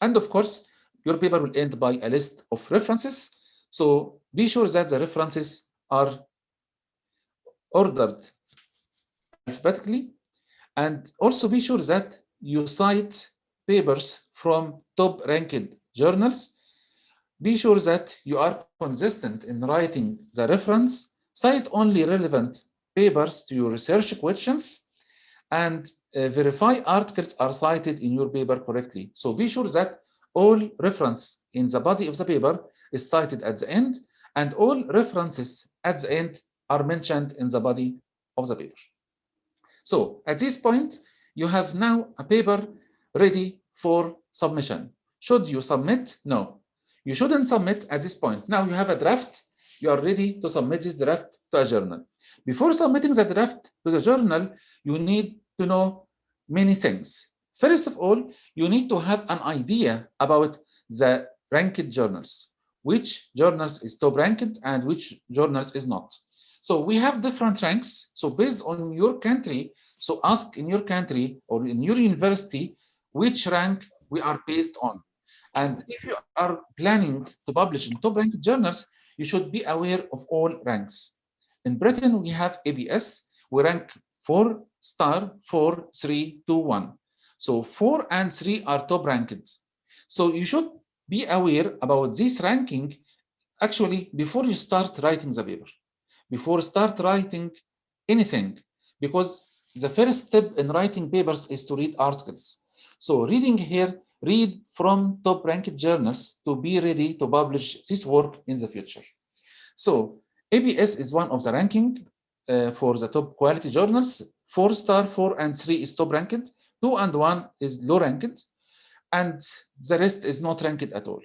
And of course, your paper will end by a list of references. So be sure that the references are ordered alphabetically, and also be sure that you cite papers from top-ranked journals. Be sure that you are consistent in writing the reference, cite only relevant papers to your research questions, and verify articles are cited in your paper correctly. So be sure that all reference in the body of the paper is cited at the end, and all references at the end are mentioned in the body of the paper. So at this point, you have now a paper ready for submission. Should you submit? No, you shouldn't submit at this point. Now you have a draft. You are ready to submit this draft to a journal. Before submitting the draft to the journal, you need to know many things. First of all, you need to have an idea about the ranked journals. Which journals is top ranked and which journals is not. So we have different ranks. So based on your country, so ask in your country or in your university, which rank we are based on. And if you are planning to publish in top-ranked journals, you should be aware of all ranks. In Britain, we have ABS. We rank 4 star, 4, 3, 2, 1. So 4 and 3 are top-ranked. So you should be aware about this ranking actually before you start writing the paper, before start writing anything, because the first step in writing papers is to read articles. So reading here, read from top-ranked journals to be ready to publish this work in the future. So ABS is one of the ranking for the top quality journals. 4 star, 4 and 3 is top ranked, 2 and 1 is low ranked, and the rest is not ranked at all.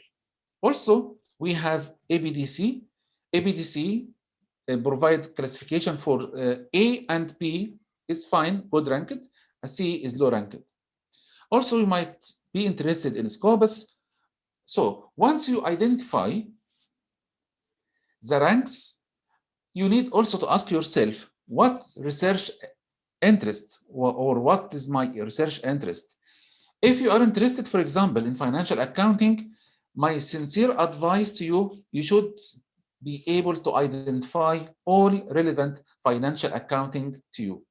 Also, we have ABDC. ABDC provide classification for A and B is fine, good ranked, C is low ranked. Also, you might be interested in Scopus. So once you identify the ranks, you need also to ask yourself, what research interest or what is my research interest? If you are interested, for example, in financial accounting, my sincere advice to you, you should be able to identify all relevant financial accounting to you.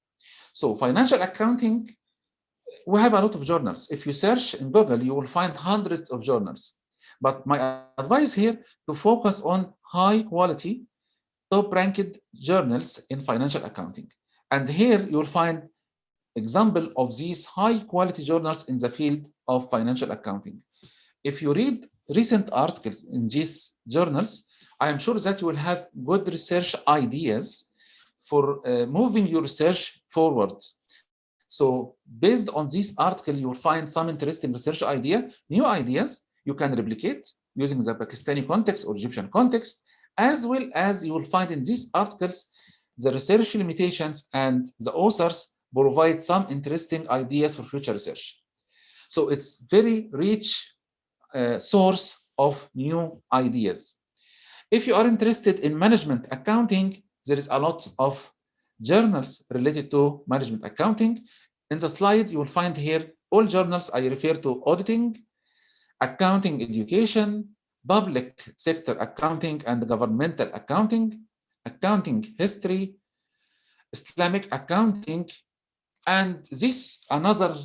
So financial accounting, we have a lot of journals. If you search in Google, you will find hundreds of journals. But my advice here to focus on high quality, top-ranked journals in financial accounting. And here you will find example of these high quality journals in the field of financial accounting. If you read recent articles in these journals, I am sure that you will have good research ideas for moving your research forward. So based on this article, you will find some interesting research idea, new ideas you can replicate using the Pakistani context or Egyptian context, as well as you will find in these articles the research limitations, and the authors provide some interesting ideas for future research. So it's very rich source of new ideas. If you are interested in management accounting, there is a lot of journals related to management accounting. In the slide, you will find here all journals I refer to: auditing, accounting education, public sector accounting, and governmental accounting. accounting history, Islamic accounting, and this another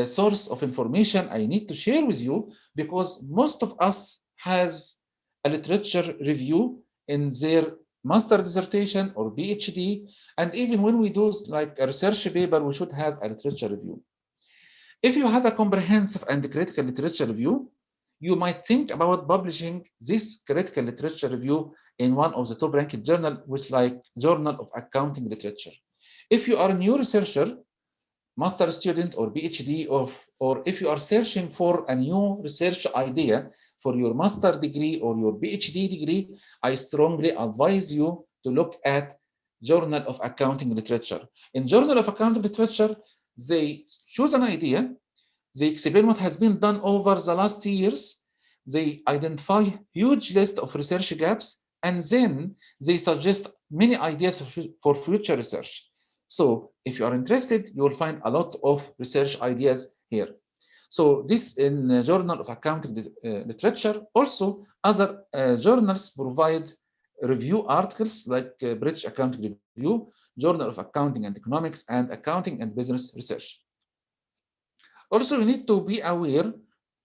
source of information I need to share with you, because most of us has a literature review in their master dissertation or PhD, and even when we do like a research paper, we should have a literature review. If you have a comprehensive and critical literature review, you might think about publishing this critical literature review in one of the top-ranked journals, which like Journal of Accounting Literature. If you are a new researcher, master student or PhD, or if you are searching for a new research idea for your master degree or your PhD degree, I strongly advise you to look at Journal of Accounting Literature. In Journal of Accounting Literature, they choose an idea, they explain what has been done over the last years, they identify huge list of research gaps, and then they suggest many ideas for future research. So if you are interested, you will find a lot of research ideas here. So this in Journal of Accounting Literature. Also, other journals provide review articles like British Accounting Review, Journal of Accounting and Economics, and Accounting and Business Research. Also, you need to be aware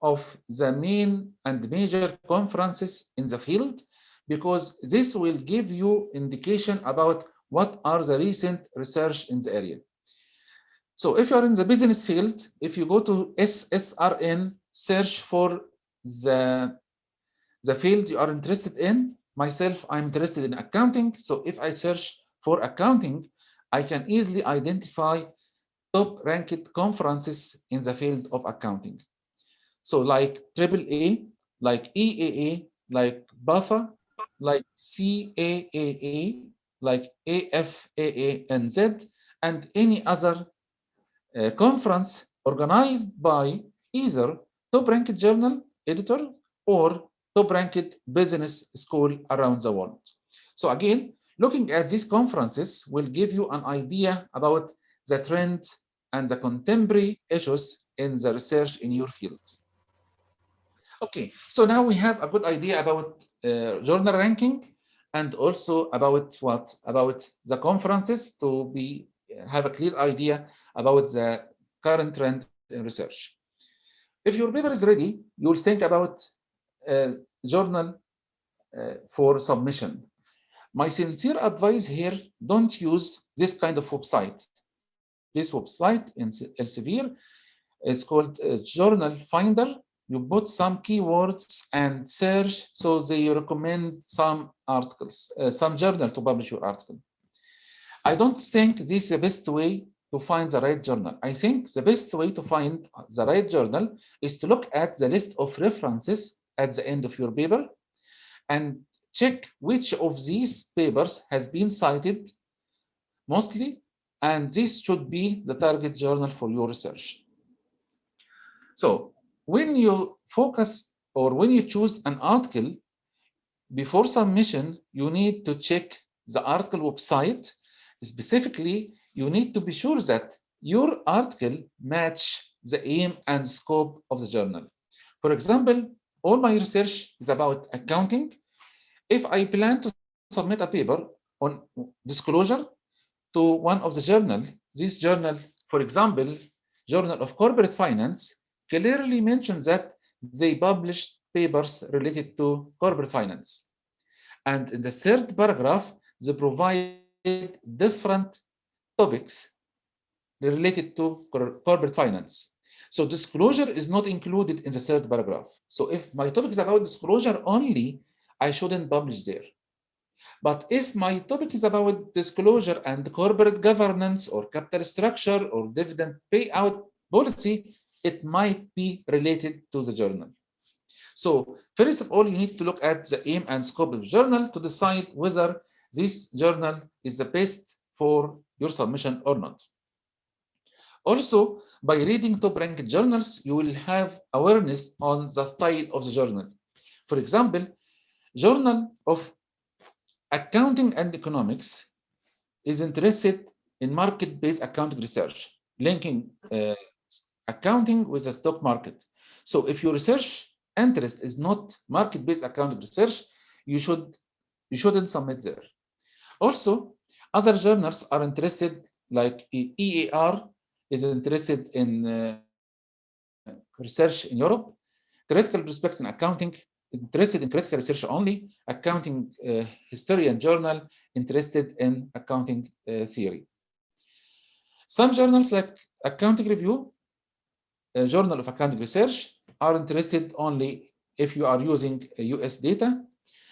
of the main and major conferences in the field, because this will give you indication about what are the recent research in the area. So if you are in the business field, if you go to SSRN, search for the field you are interested in. Myself, I'm interested in accounting. So if I search for accounting, I can easily identify top-ranked conferences in the field of accounting. So like AAA, like EAA, like BAFA, like CAAA, like AFAANZ, and any other conference organized by either top-ranked journal editor or top-ranked business school around the world. So again, looking at these conferences will give you an idea about the trend and the contemporary issues in the research in your field. Okay, so now we have a good idea about journal ranking, and also about what? About the conferences, to have a clear idea about the current trend in research. If your paper is ready, you will think about journal for submission. My sincere advice here, don't use this kind of website. This website in Elsevier is called Journal Finder. You put some keywords and search, so they recommend some articles, some journal to publish your article. I don't think this is the best way to find the right journal. I think the best way to find the right journal is to look at the list of references at the end of your paper and check which of these papers has been cited mostly, and this should be the target journal for your research. So when you focus or when you choose an article, before submission, you need to check the article website. Specifically, you need to be sure that your article match the aim and scope of the journal. For example, all my research is about accounting. If I plan to submit a paper on disclosure to one of the journals, this journal, for example, Journal of Corporate Finance, clearly mentions that they published papers related to corporate finance. And in the third paragraph, they provide different topics related to corporate finance. So disclosure is not included in the third paragraph. So if my topic is about disclosure only, I shouldn't publish there. But if my topic is about disclosure and corporate governance or capital structure or dividend payout policy, it might be related to the journal. So first of all, you need to look at the aim and scope of the journal to decide whether this journal is the best for your submission or not. Also, by reading top-ranked journals, you will have awareness on the style of the journal. For example, Journal of Accounting and Economics is interested in market-based accounting research, linking accounting with the stock market. So if your research interest is not market-based accounting research, you shouldn't submit there. Also, other journals are interested, like EAR is interested in research in Europe. Critical Perspectives in Accounting is interested in critical research only. Accounting Historian Journal interested in accounting theory. Some journals like Accounting Review, Journal of Accounting Research, are interested only if you are using US data,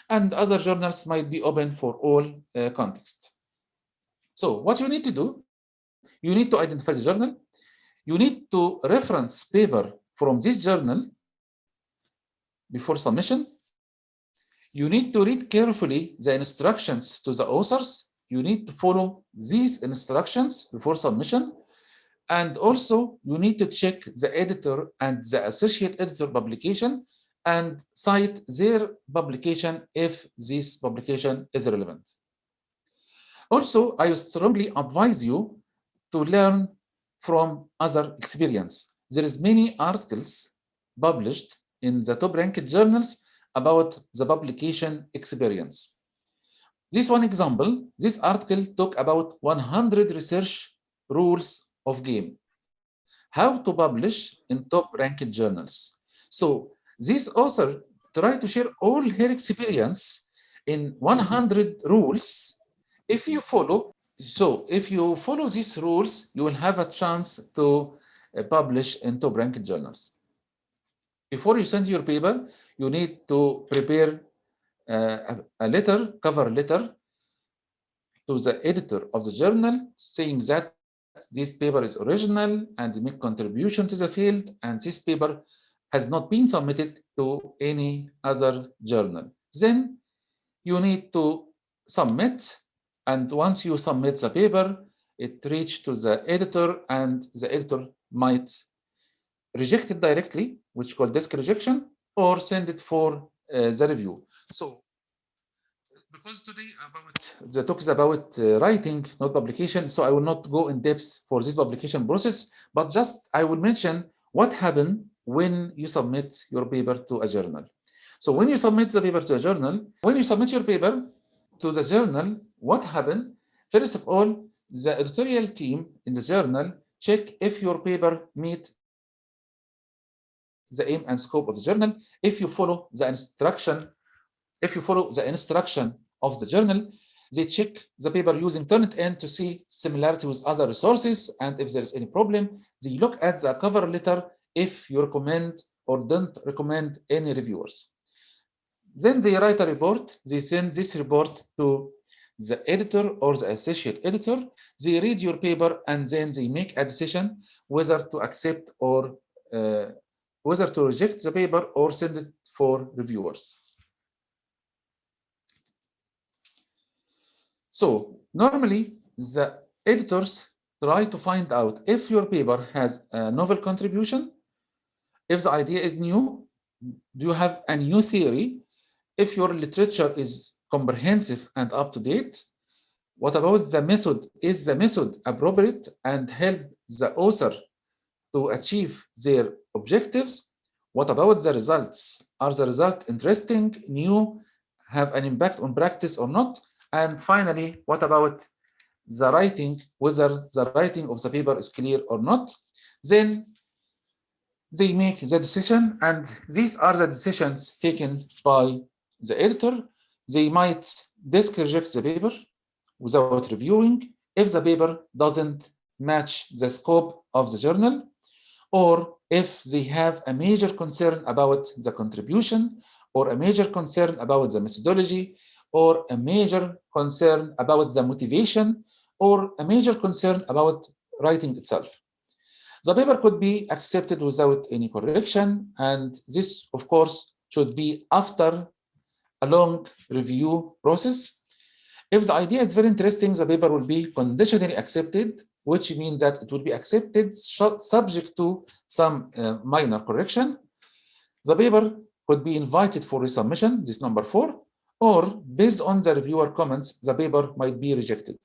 and other journals might be open for all contexts. So what you need to do, you need to identify the journal, you need to reference paper from this journal before submission, you need to read carefully the instructions to the authors, you need to follow these instructions before submission, and also you need to check the editor and the associate editor publication and cite their publication if this publication is relevant. Also, I strongly advise you to learn from other experience. There is many articles published in the top-ranked journals about the publication experience. This one example, this article talk about 100 research rules of game, how to publish in top-ranked journals. So this author tried to share all her experience in 100 rules. If you follow these rules, you will have a chance to publish in top-ranked journals. Before you send your paper, you need to prepare a cover letter to the editor of the journal, saying that this paper is original and make contribution to the field, and this paper has not been submitted to any other journal. Then you need to submit, and once you submit the paper, it reaches to the editor, and the editor might reject it directly, which is called desk rejection, or send it for the review. So, because today the talk is about writing, not publication, so I will not go in depth for this publication process, but just I will mention what happened when you submit your paper to a journal. So when you submit the paper to a journal, when you submit your paper to the journal, what happened? First of all, the editorial team in the journal check if your paper meet the aim and scope of the journal. If you follow the instruction of the journal, they check the paper using Turnitin to see similarity with other resources, and if there is any problem, they look at the cover letter if you recommend or don't recommend any reviewers. Then they write a report, they send this report to the editor or the associate editor, they read your paper, and then they make a decision whether to accept or whether to reject the paper or send it for reviewers. So normally the editors try to find out if your paper has a novel contribution, if the idea is new, do you have a new theory, if your literature is comprehensive and up to date, what about the method, is the method appropriate and help the author to achieve their objectives, what about the results, are the results interesting, new, have an impact on practice or not, and finally, what about the writing, whether the writing of the paper is clear or not. Then they make the decision, and these are the decisions taken by the editor. They might desk reject the paper without reviewing if the paper doesn't match the scope of the journal, or if they have a major concern about the contribution, or a major concern about the methodology, or a major concern about the motivation, or a major concern about writing itself. The paper could be accepted without any correction, and this, of course, should be after a long review process. If the idea is very interesting, the paper will be conditionally accepted, which means that it will be accepted subject to some minor correction. The paper could be invited for resubmission, this number 4, or based on the reviewer comments, the paper might be rejected.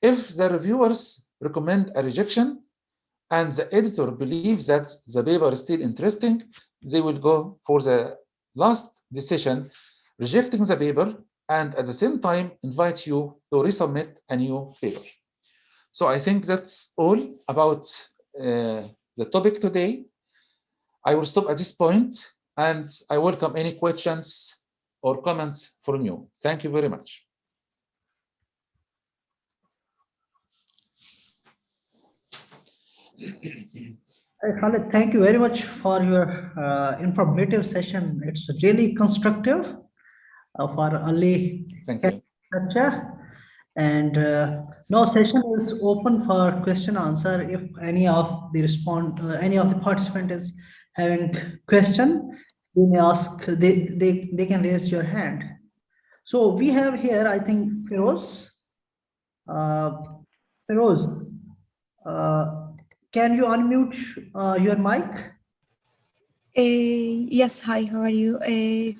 If the reviewers recommend a rejection and the editor believes that the paper is still interesting, they will go for the last decision, rejecting the paper and at the same time invite you to resubmit a new paper. So I think that's all about the topic today. I will stop at this point, and I welcome any questions or comments from you. Thank you very much. Khaled, thank you very much for your informative session. It's really constructive for early Thank you. lecture. And now session is open for question answer. If any of the participant is having question, you may ask. They can raise your hand. So we have here, I think, Feroz. Uh, Feroz, uh, can you unmute your mic? Yes, hi, how are you?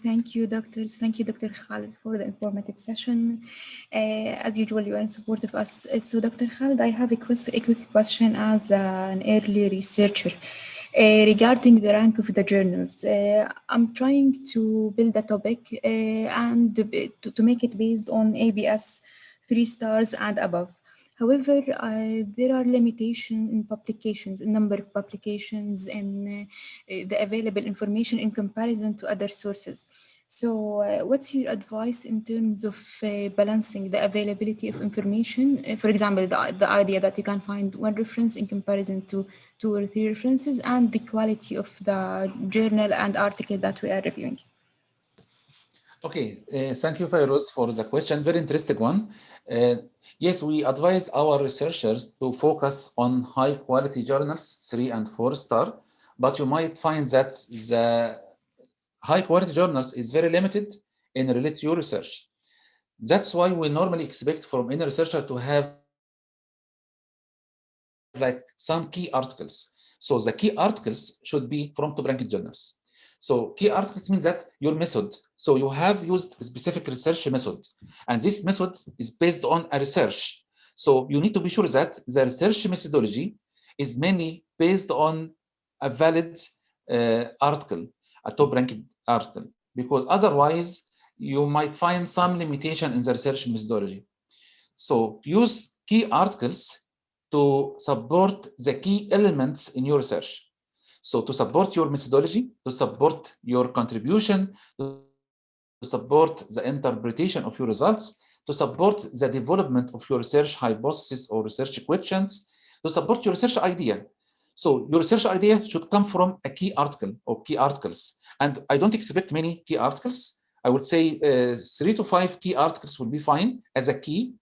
Thank you, doctors. Thank you, Dr. Khaled, for the informative session. As usual, you are in support of us. So, Dr. Khaled, I have a quick question as an early researcher regarding the rank of the journals. I'm trying to build a topic and to make it based on ABS 3 stars and above. However, there are limitations in publications, in number of publications, and the available information in comparison to other sources. So, what's your advice in terms of balancing the availability of information? For example, the idea that you can find one reference in comparison to 2 or 3 references, and the quality of the journal and article that we are reviewing. Okay, thank you, Fairoz, for the question. Very interesting one. Yes, we advise our researchers to focus on high quality journals, 3 and 4 star, but you might find that the high quality journals is very limited in related to your research. That's why we normally expect from any researcher to have like some key articles. So the key articles should be from top-ranked journals. So key articles means that your method. So you have used a specific research method, and this method is based on a research. So you need to be sure that the research methodology is mainly based on a valid article, a top-ranked article, because otherwise you might find some limitation in the research methodology. So use key articles to support the key elements in your research. So to support your methodology, to support your contribution, to support the interpretation of your results, to support the development of your research hypothesis or research questions, to support your research idea. So your research idea should come from a key article or key articles. And I don't expect many key articles. I would say 3 to 5 key articles will be fine as a key.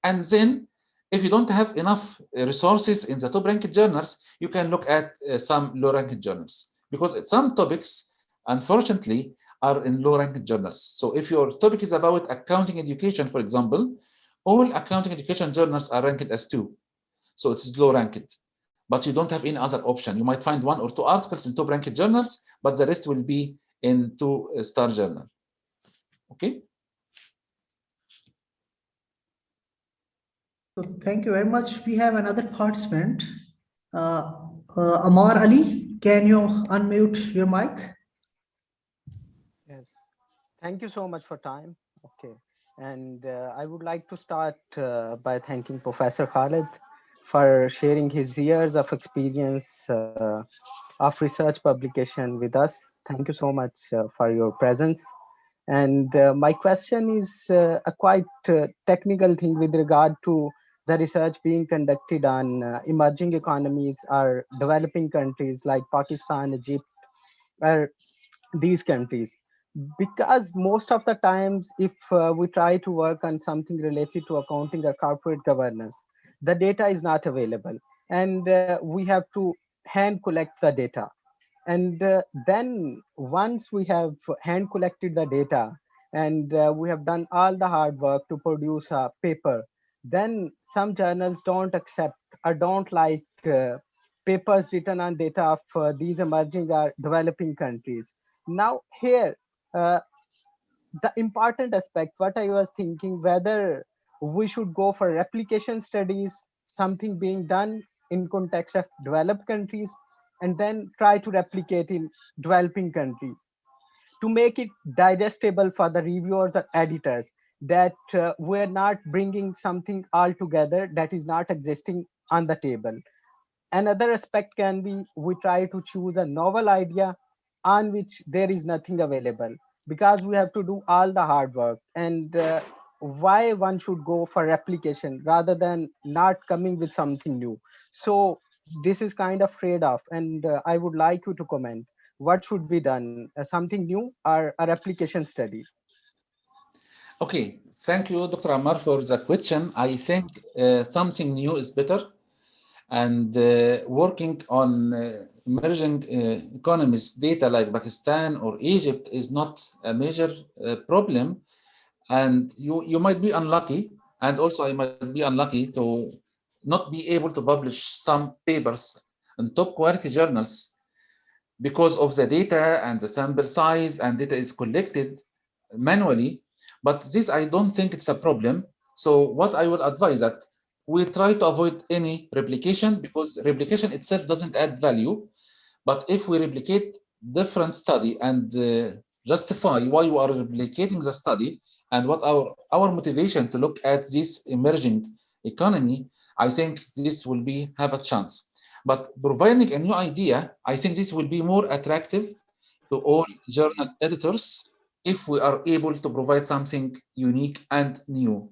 And then if you don't have enough resources in the top-ranked journals, you can look at some low-ranked journals, because some topics, unfortunately, are in low-ranked journals. So if your topic is about accounting education, for example, all accounting education journals are ranked as 2. So it's low-ranked. But you don't have any other option. You might find 1 or 2 articles in top-ranked journals, but the rest will be in 2-star journal. Okay? So thank you very much. We have another participant, Amar Ali. Can you unmute your mic? Yes, thank you so much for time. Okay, and I would like to start by thanking Professor Khaled for sharing his years of experience of research publication with us. Thank you so much for your presence. And my question is a quite technical thing with regard to the research being conducted on emerging economies or developing countries like Pakistan, Egypt, or these countries, because most of the times if we try to work on something related to accounting or corporate governance, the data is not available, and we have to hand collect the data. And then once we have hand collected the data, and we have done all the hard work to produce a paper, then some journals don't accept or don't like papers written on data of these emerging or developing countries. Now here, uh, the important aspect, what I was thinking, whether we should go for replication studies, something being done in context of developed countries, and then try to replicate in developing country to make it digestible for the reviewers or editors, that we're not bringing something all together that is not existing on the table. Another aspect can be we try to choose a novel idea on which there is nothing available, because we have to do all the hard work. And why one should go for replication rather than not coming with something new. So this is kind of trade-off, and I would like you to comment what should be done, something new or a replication study. Okay, thank you, Dr. Ammar, for the question. I think something new is better, and working on emerging economies data like Pakistan or Egypt is not a major problem. And you might be unlucky, and also I might be unlucky to not be able to publish some papers in top quality journals because of the data and the sample size, and data is collected manually. But this, I don't think it's a problem. So what I will advise that we try to avoid any replication, because replication itself doesn't add value. But if we replicate different study and justify why we are replicating the study and what our motivation to look at this emerging economy, I think this will have a chance. But providing a new idea, I think this will be more attractive to all journal editors if we are able to provide something unique and new.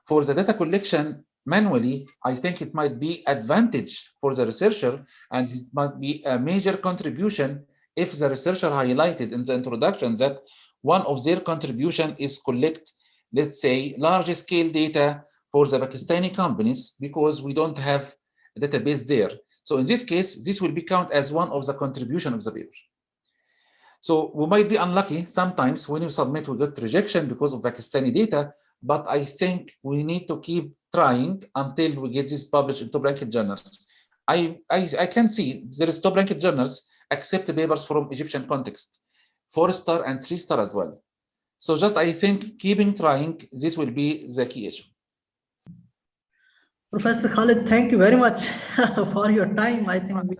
For the data collection manually, I think it might be advantage for the researcher, and it might be a major contribution if the researcher highlighted in the introduction that one of their contribution is collect, let's say, large scale data for the Pakistani companies, because we don't have a database there. So in this case, this will be counted as one of the contribution of the paper. So we might be unlucky sometimes when you submit, we get rejection because of Pakistani data, but I think we need to keep trying until we get this published in top-ranked journals. I can see there is top-ranked journals accept papers from Egyptian context, 4-star and 3-star as well. So just I think keeping trying, this will be the key issue. Professor Khaled, thank you very much for your time. I think we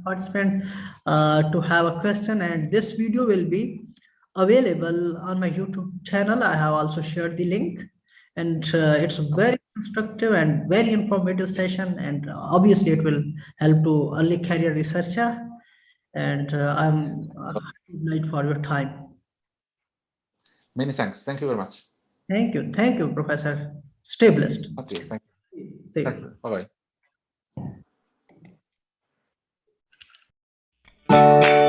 participant to have a question, and this video will be available on my YouTube channel. I have also shared the link, and it's a very constructive and very informative session, and obviously it will help to early career researcher. And I'm glad for your time. Many thanks. Thank you very much. Thank you, Professor. Stay blessed. Okay, thank you. Thank you. Bye-bye.